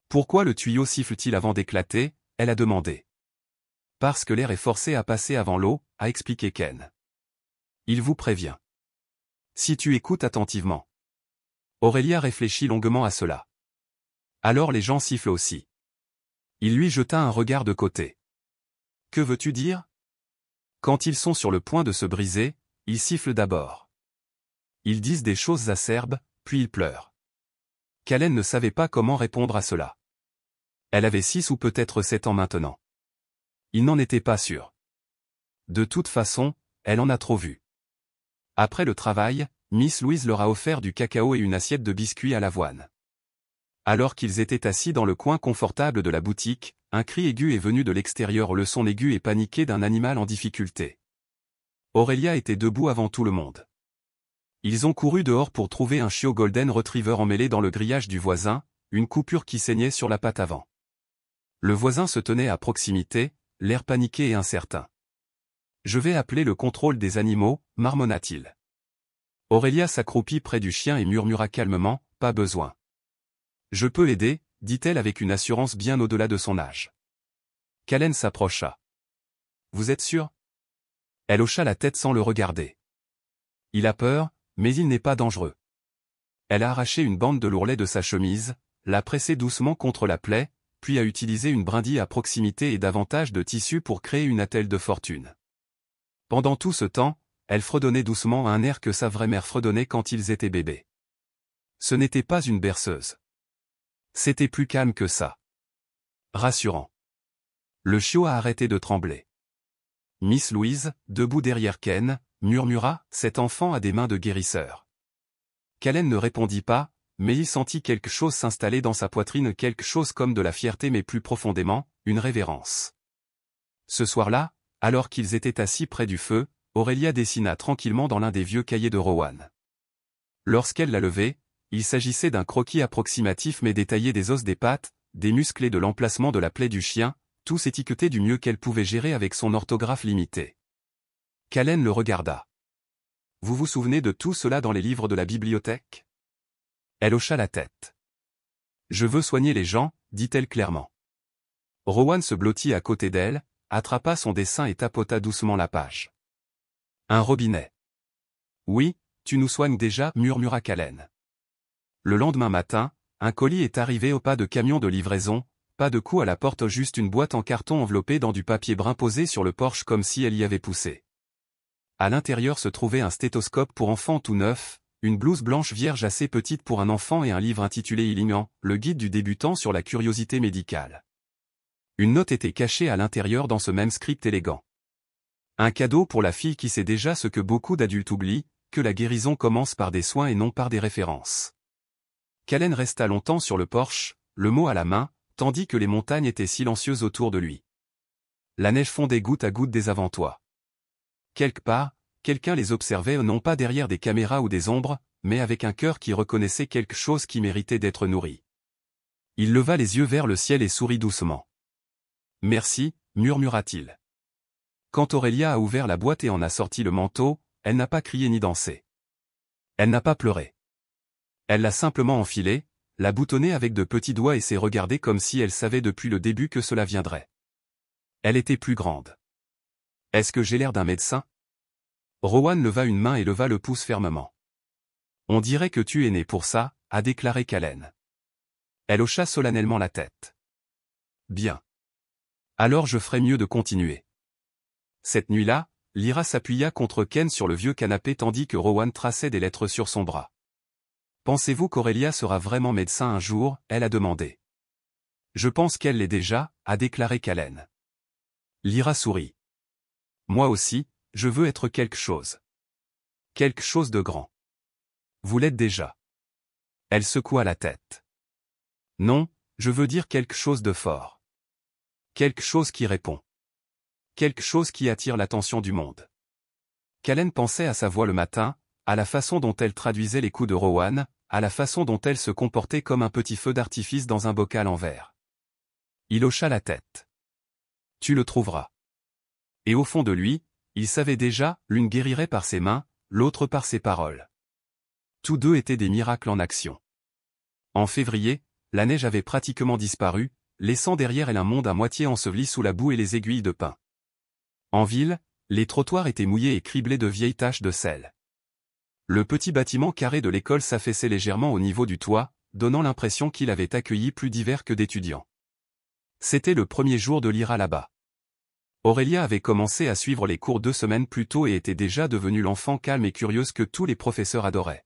Pourquoi le tuyau siffle-t-il avant d'éclater? Elle a demandé. Parce que l'air est forcé à passer avant l'eau, a expliqué Ken. Il vous prévient. Si tu écoutes attentivement. Aurélia réfléchit longuement à cela. Alors les gens sifflent aussi. Il lui jeta un regard de côté. Que veux-tu dire? Quand ils sont sur le point de se briser, ils sifflent d'abord. Ils disent des choses acerbes, puis ils pleurent. Callen ne savait pas comment répondre à cela. Elle avait 6 ou peut-être 7 ans maintenant. Il n'en était pas sûr. De toute façon, elle en a trop vu. Après le travail, Miss Louise leur a offert du cacao et une assiette de biscuits à l'avoine. Alors qu'ils étaient assis dans le coin confortable de la boutique, un cri aigu est venu de l'extérieur, le son aigu et paniqué d'un animal en difficulté. Aurélia était debout avant tout le monde. Ils ont couru dehors pour trouver un chiot golden retriever emmêlé dans le grillage du voisin, une coupure qui saignait sur la patte avant. Le voisin se tenait à proximité, l'air paniqué et incertain. « Je vais appeler le contrôle des animaux », marmonna-t-il. Aurélia s'accroupit près du chien et murmura calmement, « Pas besoin. »« Je peux aider », dit-elle avec une assurance bien au-delà de son âge. Callen s'approcha. « Vous êtes sûr ?» Elle hocha la tête sans le regarder. « Il a peur, mais il n'est pas dangereux. » Elle a arraché une bande de l'ourlet de sa chemise, l'a pressée doucement contre la plaie, puis a utilisé une brindille à proximité et davantage de tissu pour créer une attelle de fortune. Pendant tout ce temps, elle fredonnait doucement à un air que sa vraie mère fredonnait quand ils étaient bébés. Ce n'était pas une berceuse. C'était plus calme que ça. Rassurant. Le chiot a arrêté de trembler. Miss Louise, debout derrière Ken, murmura, « Cet enfant a des mains de guérisseur. » Callen ne répondit pas, mais il sentit quelque chose s'installer dans sa poitrine, quelque chose comme de la fierté mais plus profondément, une révérence. Ce soir-là, alors qu'ils étaient assis près du feu, Aurélia dessina tranquillement dans l'un des vieux cahiers de Rowan. Lorsqu'elle l'a levé, il s'agissait d'un croquis approximatif mais détaillé des os des pattes, des muscles et de l'emplacement de la plaie du chien, tous étiquetés du mieux qu'elle pouvait gérer avec son orthographe limitée. Callen le regarda. « Vous vous souvenez de tout cela dans les livres de la bibliothèque ?» Elle hocha la tête. « Je veux soigner les gens, dit-elle clairement. » Rowan se blottit à côté d'elle, attrapa son dessin et tapota doucement la page. « Un robinet. »« Oui, tu nous soignes déjà, murmura Callen. » Le lendemain matin, un colis est arrivé au pas de camion de livraison, pas de coup à la porte, juste une boîte en carton enveloppée dans du papier brun posée sur le porche comme si elle y avait poussé. À l'intérieur se trouvait un stéthoscope pour enfants tout neuf, une blouse blanche vierge assez petite pour un enfant et un livre intitulé Illuminant, le guide du débutant sur la curiosité médicale. Une note était cachée à l'intérieur dans ce même script élégant. Un cadeau pour la fille qui sait déjà ce que beaucoup d'adultes oublient, que la guérison commence par des soins et non par des références. Callen resta longtemps sur le porche, le mot à la main, tandis que les montagnes étaient silencieuses autour de lui. La neige fondait goutte à goutte des avant-toits. Quelque part, quelqu'un les observait non pas derrière des caméras ou des ombres, mais avec un cœur qui reconnaissait quelque chose qui méritait d'être nourri. Il leva les yeux vers le ciel et sourit doucement. « Merci », murmura-t-il. Quand Aurélia a ouvert la boîte et en a sorti le manteau, elle n'a pas crié ni dansé. Elle n'a pas pleuré. Elle l'a simplement enfilé, l'a boutonné avec de petits doigts et s'est regardée comme si elle savait depuis le début que cela viendrait. Elle était plus grande. « Est-ce que j'ai l'air d'un médecin ?» Rowan leva une main et leva le pouce fermement. « On dirait que tu es né pour ça », a déclaré Callen. Elle hocha solennellement la tête. « Bien. Alors je ferais mieux de continuer. » Cette nuit-là, Lyra s'appuya contre Ken sur le vieux canapé tandis que Rowan traçait des lettres sur son bras. « Pensez-vous qu'Aurélia sera vraiment médecin un jour ?» elle a demandé. « Je pense qu'elle l'est déjà », a déclaré Callen. Lyra sourit. « Moi aussi, je veux être quelque chose. Quelque chose de grand. » « Vous l'êtes déjà. » Elle secoua la tête. « Non, je veux dire quelque chose de fort. Quelque chose qui répond. Quelque chose qui attire l'attention du monde. » Callen pensait à sa voix le matin, à la façon dont elle traduisait les coups de Rowan, à la façon dont elle se comportait comme un petit feu d'artifice dans un bocal en verre. Il hocha la tête. « Tu le trouveras. » Et au fond de lui, il savait déjà, l'une guérirait par ses mains, l'autre par ses paroles. Tous deux étaient des miracles en action. En février, la neige avait pratiquement disparu, laissant derrière elle un monde à moitié enseveli sous la boue et les aiguilles de pin. En ville, les trottoirs étaient mouillés et criblés de vieilles taches de sel. Le petit bâtiment carré de l'école s'affaissait légèrement au niveau du toit, donnant l'impression qu'il avait accueilli plus d'hivers que d'étudiants. C'était le premier jour de Lyra là-bas. Aurélia avait commencé à suivre les cours 2 semaines plus tôt et était déjà devenue l'enfant calme et curieuse que tous les professeurs adoraient.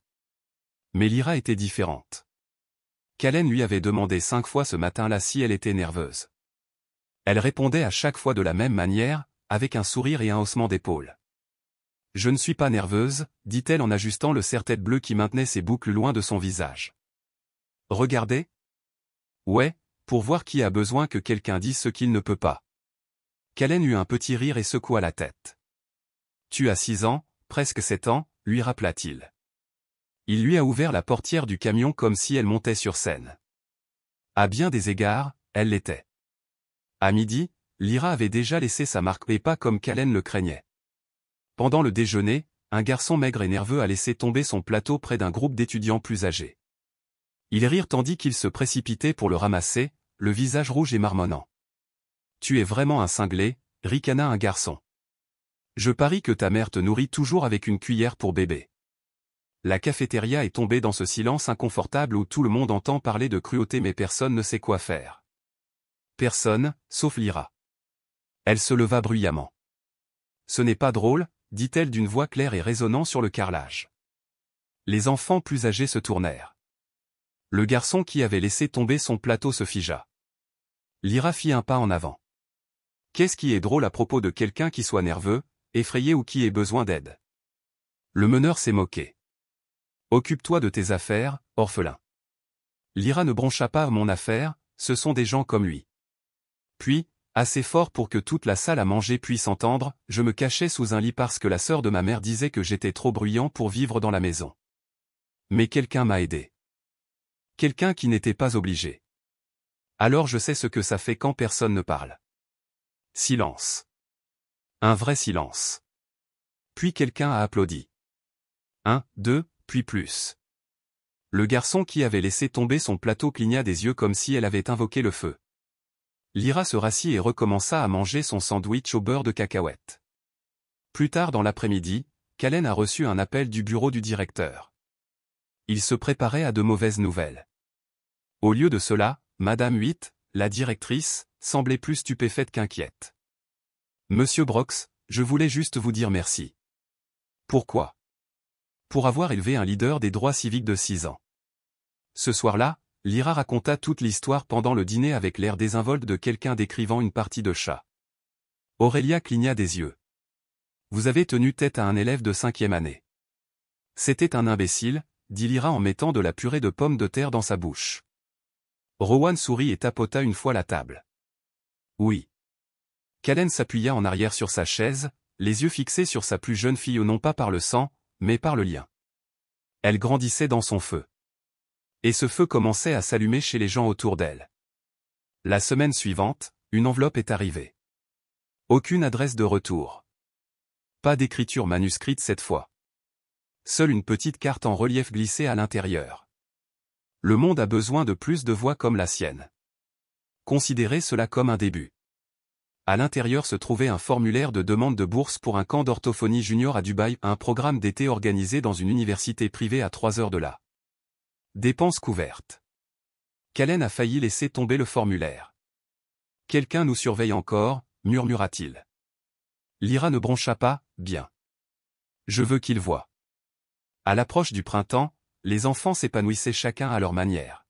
Mais Lyra était différente. Callen lui avait demandé 5 fois ce matin-là si elle était nerveuse. Elle répondait à chaque fois de la même manière, avec un sourire et un haussement d'épaule. « Je ne suis pas nerveuse », dit-elle en ajustant le serre-tête bleu qui maintenait ses boucles loin de son visage. « Regardez. » »« Ouais, pour voir qui a besoin que quelqu'un dise ce qu'il ne peut pas. » Callen eut un petit rire et secoua la tête. « Tu as 6 ans, presque 7 ans, lui rappela-t-il. Il lui a ouvert la portière du camion comme si elle montait sur scène. À bien des égards, elle l'était. À midi, Lyra avait déjà laissé sa marque et pas comme Callen le craignait. Pendant le déjeuner, un garçon maigre et nerveux a laissé tomber son plateau près d'un groupe d'étudiants plus âgés. Ils rirent tandis qu'ils se précipitaient pour le ramasser, le visage rouge et marmonnant. « Tu es vraiment un cinglé », ricana un garçon. « Je parie que ta mère te nourrit toujours avec une cuillère pour bébé. » La cafétéria est tombée dans ce silence inconfortable où tout le monde entend parler de cruauté mais personne ne sait quoi faire. Personne, sauf Lyra. Elle se leva bruyamment. « Ce n'est pas drôle », dit-elle d'une voix claire et résonnant sur le carrelage. Les enfants plus âgés se tournèrent. Le garçon qui avait laissé tomber son plateau se figea. Lyra fit un pas en avant. « Qu'est-ce qui est drôle à propos de quelqu'un qui soit nerveux, effrayé ou qui ait besoin d'aide ?» Le meneur s'est moqué. « Occupe-toi de tes affaires, orphelin. » Lyra ne broncha pas mon affaire, ce sont des gens comme lui. Puis, assez fort pour que toute la salle à manger puisse entendre, je me cachais sous un lit parce que la sœur de ma mère disait que j'étais trop bruyant pour vivre dans la maison. Mais quelqu'un m'a aidé. Quelqu'un qui n'était pas obligé. Alors je sais ce que ça fait quand personne ne parle. Silence. Un vrai silence. Puis quelqu'un a applaudi. 1, 2, puis plus. Le garçon qui avait laissé tomber son plateau cligna des yeux comme si elle avait invoqué le feu. Lyra se rassit et recommença à manger son sandwich au beurre de cacahuète. Plus tard dans l'après-midi, Callen a reçu un appel du bureau du directeur. Il se préparait à de mauvaises nouvelles. Au lieu de cela, Madame 8, la directrice, semblait plus stupéfaite qu'inquiète. « Monsieur Brox, je voulais juste vous dire merci. Pourquoi? Pour avoir élevé un leader des droits civiques de 6 ans. Ce soir-là, Lyra raconta toute l'histoire pendant le dîner avec l'air désinvolte de quelqu'un décrivant une partie de chat. Aurélia cligna des yeux. Vous avez tenu tête à un élève de 5e année. C'était un imbécile, dit Lyra en mettant de la purée de pommes de terre dans sa bouche. Rowan sourit et tapota une fois la table. Oui. Callen s'appuya en arrière sur sa chaise, les yeux fixés sur sa plus jeune fille non pas par le sang, mais par le lien. Elle grandissait dans son feu. Et ce feu commençait à s'allumer chez les gens autour d'elle. La semaine suivante, une enveloppe est arrivée. Aucune adresse de retour. Pas d'écriture manuscrite cette fois. Seule une petite carte en relief glissée à l'intérieur. Le monde a besoin de plus de voix comme la sienne. Considérez cela comme un début. À l'intérieur se trouvait un formulaire de demande de bourse pour un camp d'orthophonie junior à Dubaï, un programme d'été organisé dans une université privée à 3 heures de là. Dépenses couvertes. Callen a failli laisser tomber le formulaire. Quelqu'un nous surveille encore, murmura-t-il. Lyra ne broncha pas, bien. Je veux qu'il voie. À l'approche du printemps, les enfants s'épanouissaient chacun à leur manière.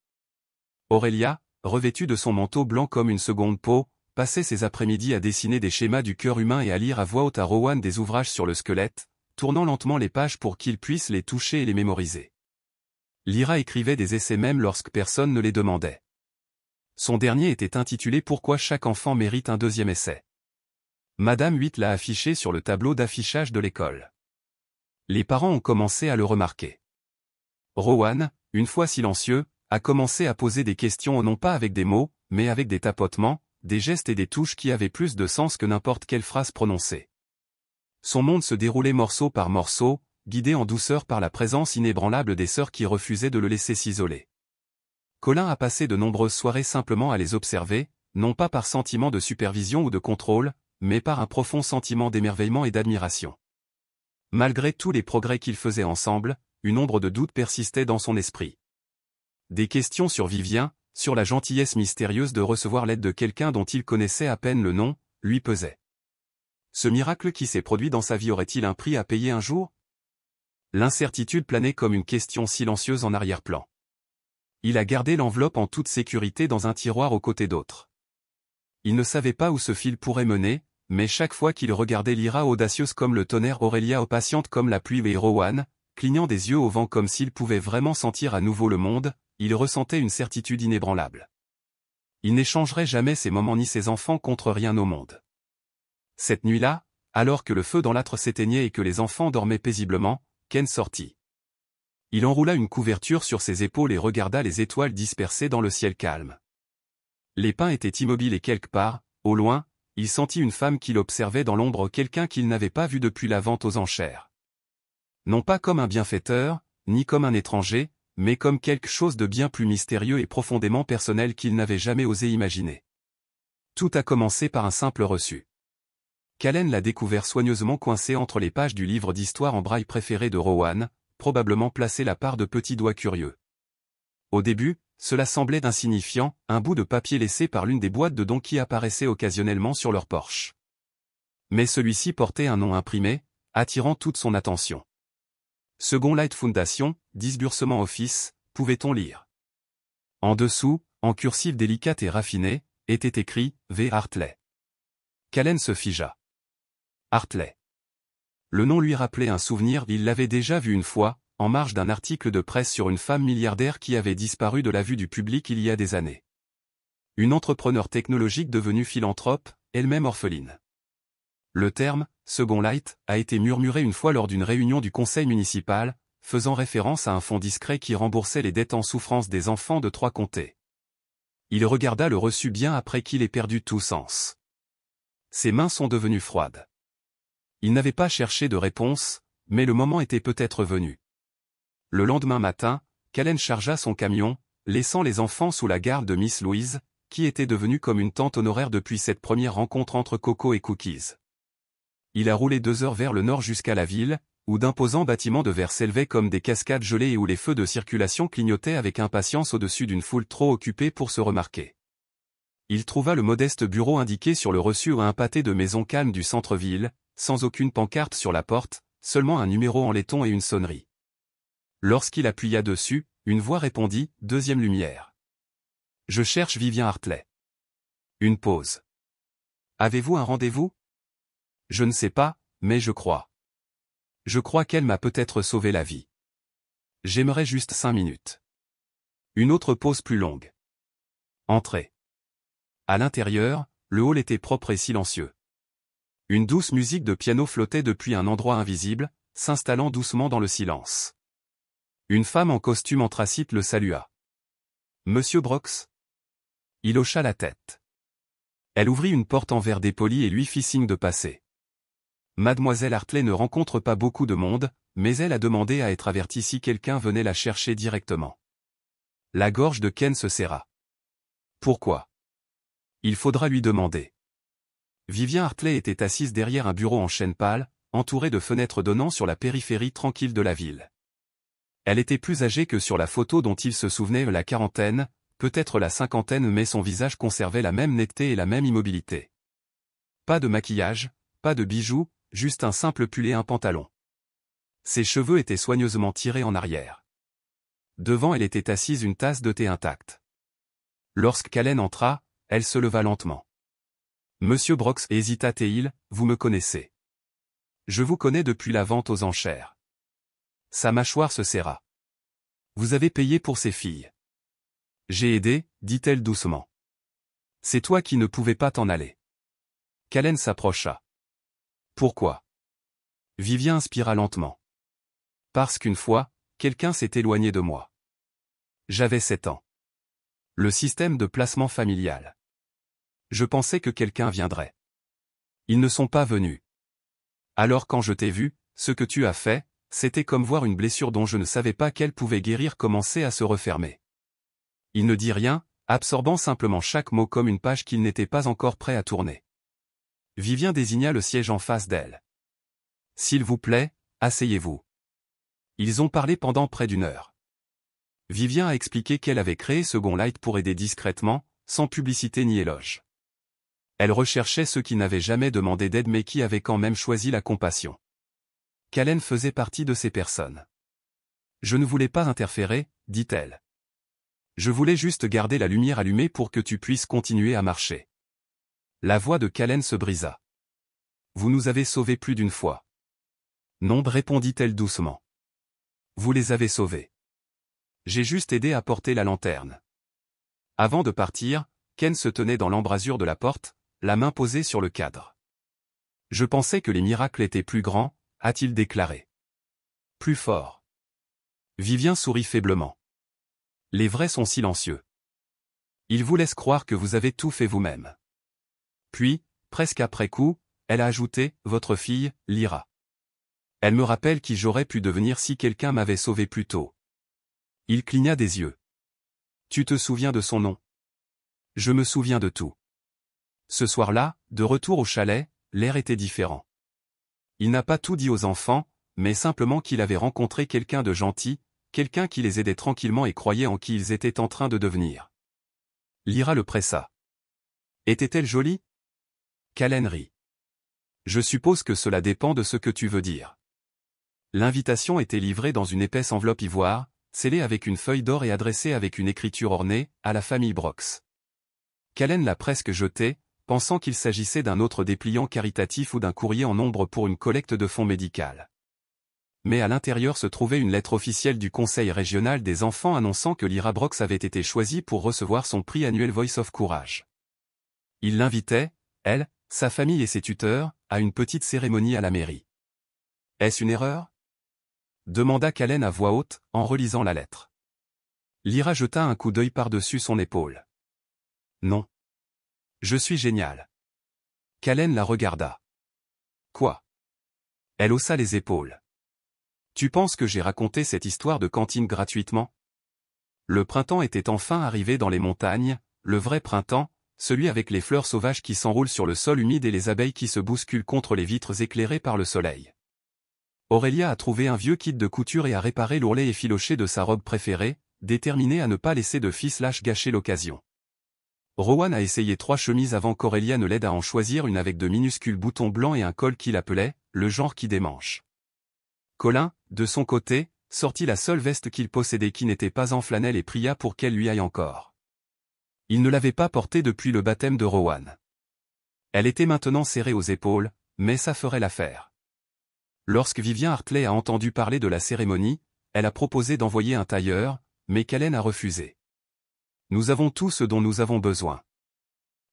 Aurélia, revêtue de son manteau blanc comme une seconde peau, passait ses après-midi à dessiner des schémas du cœur humain et à lire à voix haute à Rowan des ouvrages sur le squelette, tournant lentement les pages pour qu'il puisse les toucher et les mémoriser. Lyra écrivait des essais même lorsque personne ne les demandait. Son dernier était intitulé « Pourquoi chaque enfant mérite un deuxième essai ». Madame 8 l'a affiché sur le tableau d'affichage de l'école. Les parents ont commencé à le remarquer. Rowan, une fois silencieux, a commencé à poser des questions non pas avec des mots, mais avec des tapotements, des gestes et des touches qui avaient plus de sens que n'importe quelle phrase prononcée. Son monde se déroulait morceau par morceau, guidé en douceur par la présence inébranlable des sœurs qui refusaient de le laisser s'isoler. Colin a passé de nombreuses soirées simplement à les observer, non pas par sentiment de supervision ou de contrôle, mais par un profond sentiment d'émerveillement et d'admiration. Malgré tous les progrès qu'ils faisaient ensemble, une ombre de doute persistait dans son esprit. Des questions sur Vivien, sur la gentillesse mystérieuse de recevoir l'aide de quelqu'un dont il connaissait à peine le nom, lui pesaient. Ce miracle qui s'est produit dans sa vie aurait-il un prix à payer un jour? L'incertitude planait comme une question silencieuse en arrière-plan. Il a gardé l'enveloppe en toute sécurité dans un tiroir aux côtés d'autres. Il ne savait pas où ce fil pourrait mener, mais chaque fois qu'il regardait Lyra audacieuse comme le tonnerre, Aurélia patiente comme la pluie et Rowan, clignant des yeux au vent comme s'il pouvait vraiment sentir à nouveau le monde, il ressentait une certitude inébranlable. Il n'échangerait jamais ses moments ni ses enfants contre rien au monde. Cette nuit-là, alors que le feu dans l'âtre s'éteignait et que les enfants dormaient paisiblement, Ken sortit. Il enroula une couverture sur ses épaules et regarda les étoiles dispersées dans le ciel calme. Les pins étaient immobiles et quelque part, au loin, il sentit une femme qui l'observait dans l'ombre, quelqu'un qu'il n'avait pas vu depuis la vente aux enchères. Non pas comme un bienfaiteur, ni comme un étranger, mais comme quelque chose de bien plus mystérieux et profondément personnel qu'il n'avait jamais osé imaginer. Tout a commencé par un simple reçu. Callen l'a découvert soigneusement coincé entre les pages du livre d'histoire en braille préféré de Rowan, probablement placé la part de petits doigts curieux. Au début, cela semblait insignifiant, un bout de papier laissé par l'une des boîtes de dons qui apparaissaient occasionnellement sur leur porche. Mais celui-ci portait un nom imprimé, attirant toute son attention. Second Light Foundation, disbursement office, pouvait-on lire. En dessous, en cursive délicate et raffinée, était écrit « V. Hartley ». Callen se figea. Hartley. Le nom lui rappelait un souvenir, il l'avait déjà vu une fois, en marge d'un article de presse sur une femme milliardaire qui avait disparu de la vue du public il y a des années. Une entrepreneur technologique devenue philanthrope, elle-même orpheline. Le terme « Second Light » a été murmuré une fois lors d'une réunion du conseil municipal, faisant référence à un fonds discret qui remboursait les dettes en souffrance des enfants de 3 comtés. Il regarda le reçu bien après qu'il ait perdu tout sens. Ses mains sont devenues froides. Il n'avait pas cherché de réponse, mais le moment était peut-être venu. Le lendemain matin, Callen chargea son camion, laissant les enfants sous la garde de Miss Louise, qui était devenue comme une tante honoraire depuis cette première rencontre entre Coco et Cookies. Il a roulé 2 heures vers le nord jusqu'à la ville, où d'imposants bâtiments de verre s'élevaient comme des cascades gelées et où les feux de circulation clignotaient avec impatience au-dessus d'une foule trop occupée pour se remarquer. Il trouva le modeste bureau indiqué sur le reçu à un pâté de maisons calmes du centre-ville, sans aucune pancarte sur la porte, seulement un numéro en laiton et une sonnerie. Lorsqu'il appuya dessus, une voix répondit, « Deuxième lumière. Je cherche Vivien Hartley. » Une pause. « Avez-vous un rendez-vous ? » Je ne sais pas, mais je crois. Je crois qu'elle m'a peut-être sauvé la vie. J'aimerais juste 5 minutes. Une autre pause plus longue. Entrez. À l'intérieur, le hall était propre et silencieux. Une douce musique de piano flottait depuis un endroit invisible, s'installant doucement dans le silence. Une femme en costume anthracite le salua. « Monsieur Brox ?» Il hocha la tête. Elle ouvrit une porte en verre dépoli et lui fit signe de passer. Mademoiselle Hartley ne rencontre pas beaucoup de monde, mais elle a demandé à être avertie si quelqu'un venait la chercher directement. La gorge de Ken se serra. Pourquoi ? Il faudra lui demander. Vivien Hartley était assise derrière un bureau en chêne pâle, entouré de fenêtres donnant sur la périphérie tranquille de la ville. Elle était plus âgée que sur la photo dont il se souvenait, la quarantaine, peut-être la cinquantaine, mais son visage conservait la même netteté et la même immobilité. Pas de maquillage, pas de bijoux, juste un simple pull et un pantalon. Ses cheveux étaient soigneusement tirés en arrière. Devant elle était assise une tasse de thé intacte. Lorsque Callen entra, elle se leva lentement. « Monsieur Brox, hésita-t-il, vous me connaissez. Je vous connais depuis la vente aux enchères. » Sa mâchoire se serra. « Vous avez payé pour ces filles. » « J'ai aidé, dit-elle doucement. « C'est toi qui ne pouvais pas t'en aller. » Callen s'approcha. « Pourquoi ?» Vivien inspira lentement. « Parce qu'une fois, quelqu'un s'est éloigné de moi. J'avais 7 ans. Le système de placement familial. Je pensais que quelqu'un viendrait. Ils ne sont pas venus. Alors quand je t'ai vu, ce que tu as fait, c'était comme voir une blessure dont je ne savais pas qu'elle pouvait guérir commencer à se refermer. » Il ne dit rien, absorbant simplement chaque mot comme une page qu'il n'était pas encore prêt à tourner. Vivien désigna le siège en face d'elle. « S'il vous plaît, asseyez-vous. » Ils ont parlé pendant près d'1 heure. Vivien a expliqué qu'elle avait créé Second Light pour aider discrètement, sans publicité ni éloge. Elle recherchait ceux qui n'avaient jamais demandé d'aide mais qui avaient quand même choisi la compassion. Callen faisait partie de ces personnes. « Je ne voulais pas interférer, dit-elle. Je voulais juste garder la lumière allumée pour que tu puisses continuer à marcher. » La voix de Callen se brisa. « Vous nous avez sauvés plus d'1 fois. » Non, répondit-elle doucement. « Vous les avez sauvés. J'ai juste aidé à porter la lanterne. » Avant de partir, Ken se tenait dans l'embrasure de la porte, la main posée sur le cadre. « Je pensais que les miracles étaient plus grands, » a-t-il déclaré. « Plus fort. » Vivien sourit faiblement. « Les vrais sont silencieux. Ils vous laissent croire que vous avez tout fait vous-même. » Puis, presque après coup, elle a ajouté, « Votre fille, Lyra. Elle me rappelle qui j'aurais pu devenir si quelqu'un m'avait sauvé plus tôt. » Il cligna des yeux. « Tu te souviens de son nom ? » « Je me souviens de tout. » Ce soir-là, de retour au chalet, l'air était différent. Il n'a pas tout dit aux enfants, mais simplement qu'il avait rencontré quelqu'un de gentil, quelqu'un qui les aidait tranquillement et croyait en qui ils étaient en train de devenir. Lyra le pressa. « Était-elle jolie ? » Callen rit. « Je suppose que cela dépend de ce que tu veux dire. » L'invitation était livrée dans une épaisse enveloppe ivoire, scellée avec une feuille d'or et adressée avec une écriture ornée, à la famille Brox. Callen l'a presque jetée, pensant qu'il s'agissait d'un autre dépliant caritatif ou d'un courrier en nombre pour une collecte de fonds médical. Mais à l'intérieur se trouvait une lettre officielle du Conseil régional des enfants annonçant que Lyra Brox avait été choisie pour recevoir son prix annuel Voice of Courage. Il l'invitait, elle, sa famille et ses tuteurs, à une petite cérémonie à la mairie. « Est-ce une erreur ? » demanda Callen à voix haute, en relisant la lettre. Lyra jeta un coup d'œil par-dessus son épaule. « Non. Je suis génial. » Callen la regarda. « Quoi ? » Elle haussa les épaules. « Tu penses que j'ai raconté cette histoire de cantine gratuitement ? Le printemps était enfin arrivé dans les montagnes, le vrai printemps, celui avec les fleurs sauvages qui s'enroulent sur le sol humide et les abeilles qui se bousculent contre les vitres éclairées par le soleil. Aurélia a trouvé un vieux kit de couture et a réparé l'ourlet effiloché de sa robe préférée, déterminée à ne pas laisser de ficelage gâcher l'occasion. Rowan a essayé 3 chemises avant qu'Aurélia ne l'aide à en choisir une avec de minuscules boutons blancs et un col qu'il appelait « le genre qui démanche ». Colin, de son côté, sortit la seule veste qu'il possédait qui n'était pas en flanelle et pria pour qu'elle lui aille encore. Il ne l'avait pas portée depuis le baptême de Rowan. Elle était maintenant serrée aux épaules, mais ça ferait l'affaire. Lorsque Vivian Hartley a entendu parler de la cérémonie, elle a proposé d'envoyer un tailleur, mais Callen a refusé. Nous avons tout ce dont nous avons besoin.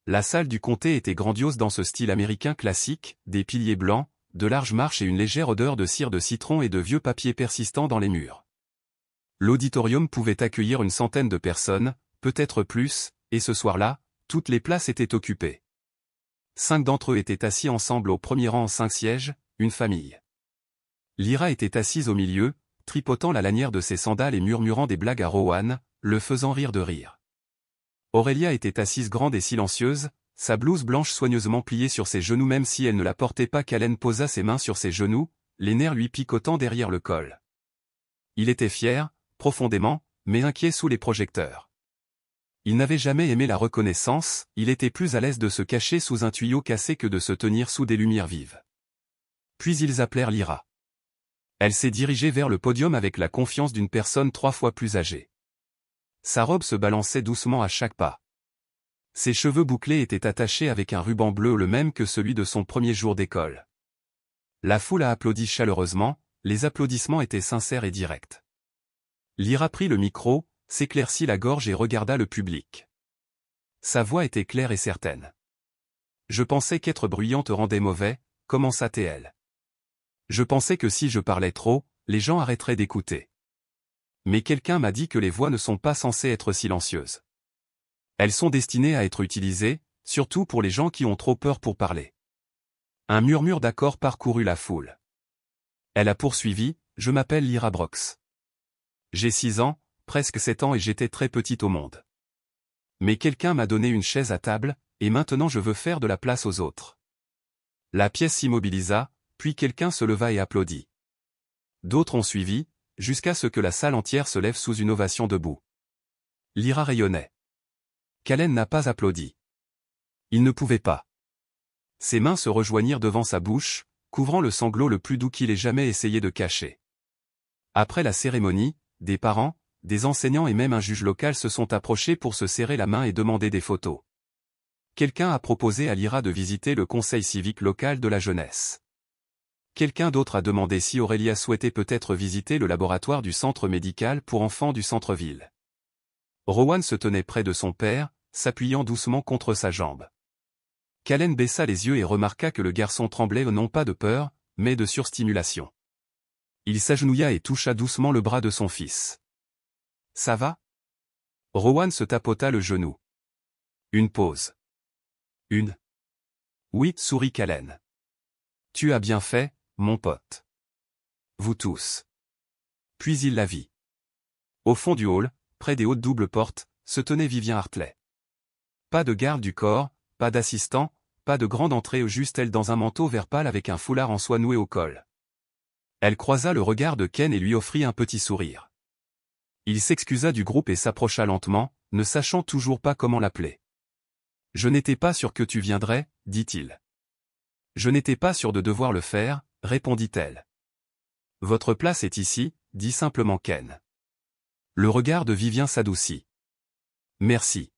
La salle du comté était grandiose dans ce style américain classique, des piliers blancs, de larges marches et une légère odeur de cire de citron et de vieux papier persistant dans les murs. L'auditorium pouvait accueillir une centaine de personnes, peut-être plus, et ce soir-là, toutes les places étaient occupées. 5 d'entre eux étaient assis ensemble au premier rang en 5 sièges, une famille. Lyra était assise au milieu, tripotant la lanière de ses sandales et murmurant des blagues à Rowan, le faisant rire de rire. Aurélia était assise grande et silencieuse, sa blouse blanche soigneusement pliée sur ses genoux même si elle ne la portait pas. Callen posa ses mains sur ses genoux, les nerfs lui picotant derrière le col. Il était fier, profondément, mais inquiet sous les projecteurs. Il n'avait jamais aimé la reconnaissance, il était plus à l'aise de se cacher sous un tuyau cassé que de se tenir sous des lumières vives. Puis ils appelèrent Lyra. Elle s'est dirigée vers le podium avec la confiance d'une personne 3 fois plus âgée. Sa robe se balançait doucement à chaque pas. Ses cheveux bouclés étaient attachés avec un ruban bleu le même que celui de son premier jour d'école. La foule a applaudi chaleureusement, les applaudissements étaient sincères et directs. Lyra prit le micro, s'éclaircit la gorge et regarda le public. Sa voix était claire et certaine. « Je pensais qu'être bruyante rendait mauvais », commença-t-elle. « Je pensais que si je parlais trop, les gens arrêteraient d'écouter. Mais quelqu'un m'a dit que les voix ne sont pas censées être silencieuses. Elles sont destinées à être utilisées, surtout pour les gens qui ont trop peur pour parler. » Un murmure d'accord parcourut la foule. Elle a poursuivi, « Je m'appelle Lyra Brooks. J'ai 6 ans, presque 7 ans et j'étais très petite au monde. Mais quelqu'un m'a donné une chaise à table, et maintenant je veux faire de la place aux autres. » La pièce s'immobilisa, puis quelqu'un se leva et applaudit. D'autres ont suivi, jusqu'à ce que la salle entière se lève sous une ovation debout. Lyra rayonnait. Callen n'a pas applaudi. Il ne pouvait pas. Ses mains se rejoignirent devant sa bouche, couvrant le sanglot le plus doux qu'il ait jamais essayé de cacher. Après la cérémonie, des parents, des enseignants et même un juge local se sont approchés pour se serrer la main et demander des photos. Quelqu'un a proposé à Lyra de visiter le conseil civique local de la jeunesse. Quelqu'un d'autre a demandé si Aurélia souhaitait peut-être visiter le laboratoire du centre médical pour enfants du centre-ville. Rowan se tenait près de son père, s'appuyant doucement contre sa jambe. Callen baissa les yeux et remarqua que le garçon tremblait non pas de peur, mais de surstimulation. Il s'agenouilla et toucha doucement le bras de son fils. « Ça va ?» Rowan se tapota le genou. Une pause. Une. « Oui, sourit Callen. Tu as bien fait, mon pote. Vous tous. » Puis il la vit. Au fond du hall, près des hautes doubles portes, se tenait Vivian Hartley. Pas de garde du corps, pas d'assistant, pas de grande entrée, juste elle dans un manteau vert pâle avec un foulard en soie noué au col. Elle croisa le regard de Ken et lui offrit un petit sourire. Il s'excusa du groupe et s'approcha lentement, ne sachant toujours pas comment l'appeler. « Je n'étais pas sûr que tu viendrais, » dit-il. « Je n'étais pas sûr de devoir le faire, » répondit-elle. « Votre place est ici, » dit simplement Ken. Le regard de Vivian s'adoucit. « Merci. »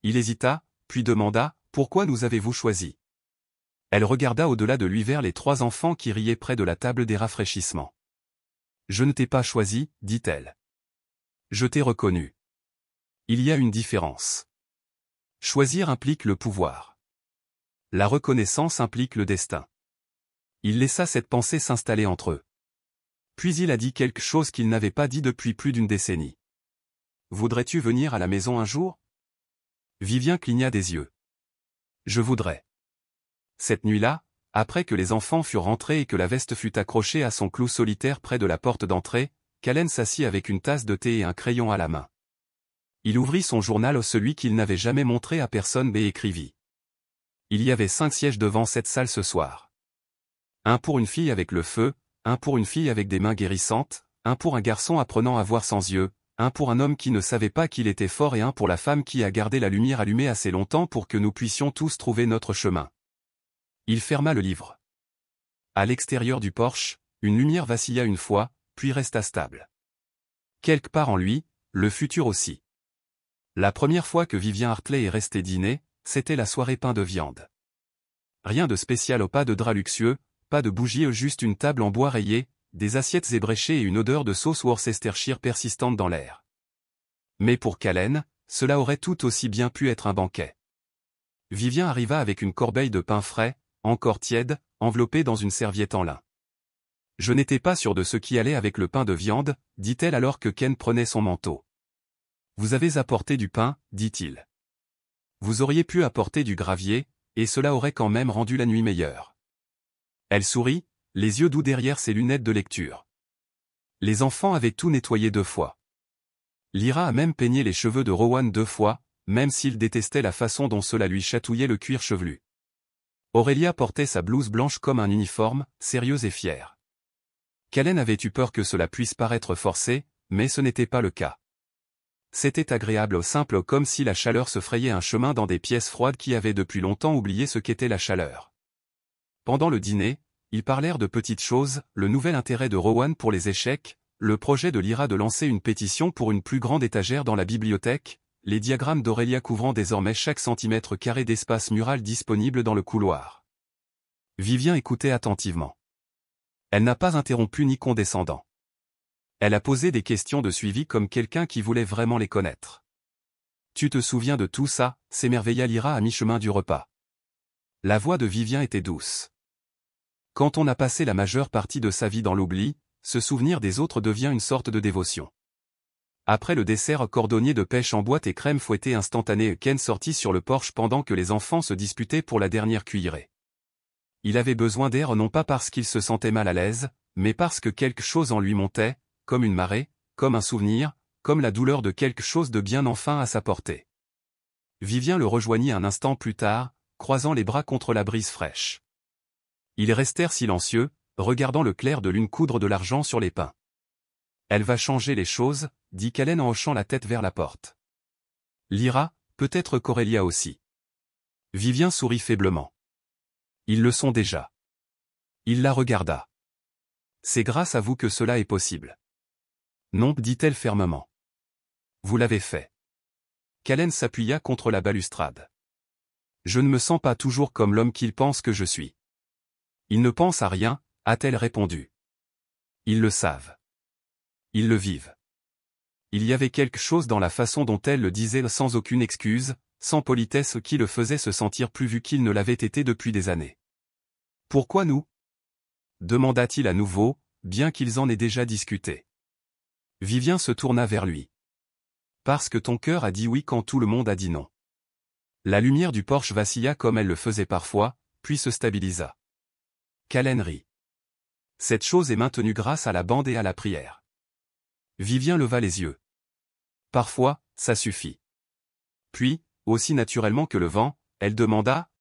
Il hésita, puis demanda, « Pourquoi nous avez-vous choisi ?» Elle regarda au-delà de lui vers les 3 enfants qui riaient près de la table des rafraîchissements. « Je ne t'ai pas choisi, » dit-elle. « Je t'ai reconnu. Il y a une différence. Choisir implique le pouvoir. La reconnaissance implique le destin. » Il laissa cette pensée s'installer entre eux. Puis il a dit quelque chose qu'il n'avait pas dit depuis plus d'une décennie. « Voudrais-tu venir à la maison un jour ?» Vivian cligna des yeux. « Je voudrais. » Cette nuit-là, après que les enfants furent rentrés et que la veste fut accrochée à son clou solitaire près de la porte d'entrée, Callen s'assit avec une tasse de thé et un crayon à la main. Il ouvrit son journal, celui qu'il n'avait jamais montré à personne, et écrivit. Il y avait 5 sièges devant cette salle ce soir. Un pour une fille avec le feu, un pour une fille avec des mains guérissantes, un pour un garçon apprenant à voir sans yeux, un pour un homme qui ne savait pas qu'il était fort et un pour la femme qui a gardé la lumière allumée assez longtemps pour que nous puissions tous trouver notre chemin. Il ferma le livre. À l'extérieur du porche, Une lumière vacilla une fois, puis resta stable. Quelque part en lui, le futur aussi. La première fois que Vivien Hartley est resté dîner, c'était la soirée pain de viande. Rien de spécial, pas de drap luxueux, pas de bougies, juste une table en bois rayé, des assiettes ébréchées et une odeur de sauce Worcestershire persistante dans l'air. Mais pour Callen, cela aurait tout aussi bien pu être un banquet. Vivien arriva avec une corbeille de pain frais, encore tiède, enveloppée dans une serviette en lin. Je n'étais pas sûr de ce qui allait avec le pain de viande, dit-elle alors que Ken prenait son manteau. Vous avez apporté du pain, dit-il. Vous auriez pu apporter du gravier, et cela aurait quand même rendu la nuit meilleure. Elle sourit, les yeux doux derrière ses lunettes de lecture. Les enfants avaient tout nettoyé 2 fois. Lyra a même peigné les cheveux de Rowan 2 fois, même s'il détestait la façon dont cela lui chatouillait le cuir chevelu. Aurélia portait sa blouse blanche comme un uniforme, sérieuse et fière. Callen avait eu peur que cela puisse paraître forcé, mais ce n'était pas le cas. C'était agréable, simple, comme si la chaleur se frayait un chemin dans des pièces froides qui avaient depuis longtemps oublié ce qu'était la chaleur. Pendant le dîner, ils parlèrent de petites choses, le nouvel intérêt de Rowan pour les échecs, le projet de Lyra de lancer une pétition pour une plus grande étagère dans la bibliothèque, les diagrammes d'Aurélia couvrant désormais chaque centimètre carré d'espace mural disponible dans le couloir. Vivien écoutait attentivement. Elle n'a pas interrompu ni condescendant. Elle a posé des questions de suivi comme quelqu'un qui voulait vraiment les connaître. Tu te souviens de tout ça, s'émerveilla Lyra à mi-chemin du repas. La voix de Vivien était douce. Quand on a passé la majeure partie de sa vie dans l'oubli, se souvenir des autres devient une sorte de dévotion. Après le dessert cordonnier de pêche en boîte et crème fouettée instantanée, Ken sortit sur le porche pendant que les enfants se disputaient pour la dernière cuillerée. Il avait besoin d'air non pas parce qu'il se sentait mal à l'aise, mais parce que quelque chose en lui montait, comme une marée, comme un souvenir, comme la douleur de quelque chose de bien enfin à sa portée. Vivien le rejoignit un instant plus tard, croisant les bras contre la brise fraîche. Ils restèrent silencieux, regardant le clair de lune coudre de l'argent sur les pins. Elle va changer les choses, dit Callen en hochant la tête vers la porte. Lyra, peut-être qu'Aurélia aussi. Vivien sourit faiblement. Ils le sont déjà. Il la regarda. C'est grâce à vous que cela est possible. Non, dit-elle fermement. Vous l'avez fait. Callen s'appuya contre la balustrade. Je ne me sens pas toujours comme l'homme qu'il pense que je suis. Ils ne pensent à rien, a-t-elle répondu. Ils le savent. Ils le vivent. Il y avait quelque chose dans la façon dont elle le disait sans aucune excuse, sans politesse qui le faisait se sentir plus vu qu'il ne l'avait été depuis des années. Pourquoi nous ? Demanda-t-il à nouveau, bien qu'ils en aient déjà discuté. Vivien se tourna vers lui. Parce que ton cœur a dit oui quand tout le monde a dit non. La lumière du porche vacilla comme elle le faisait parfois, puis se stabilisa. Callen rit. Cette chose est maintenue grâce à la bande et à la prière. Vivien leva les yeux. Parfois, ça suffit. Puis, aussi naturellement que le vent, elle demanda,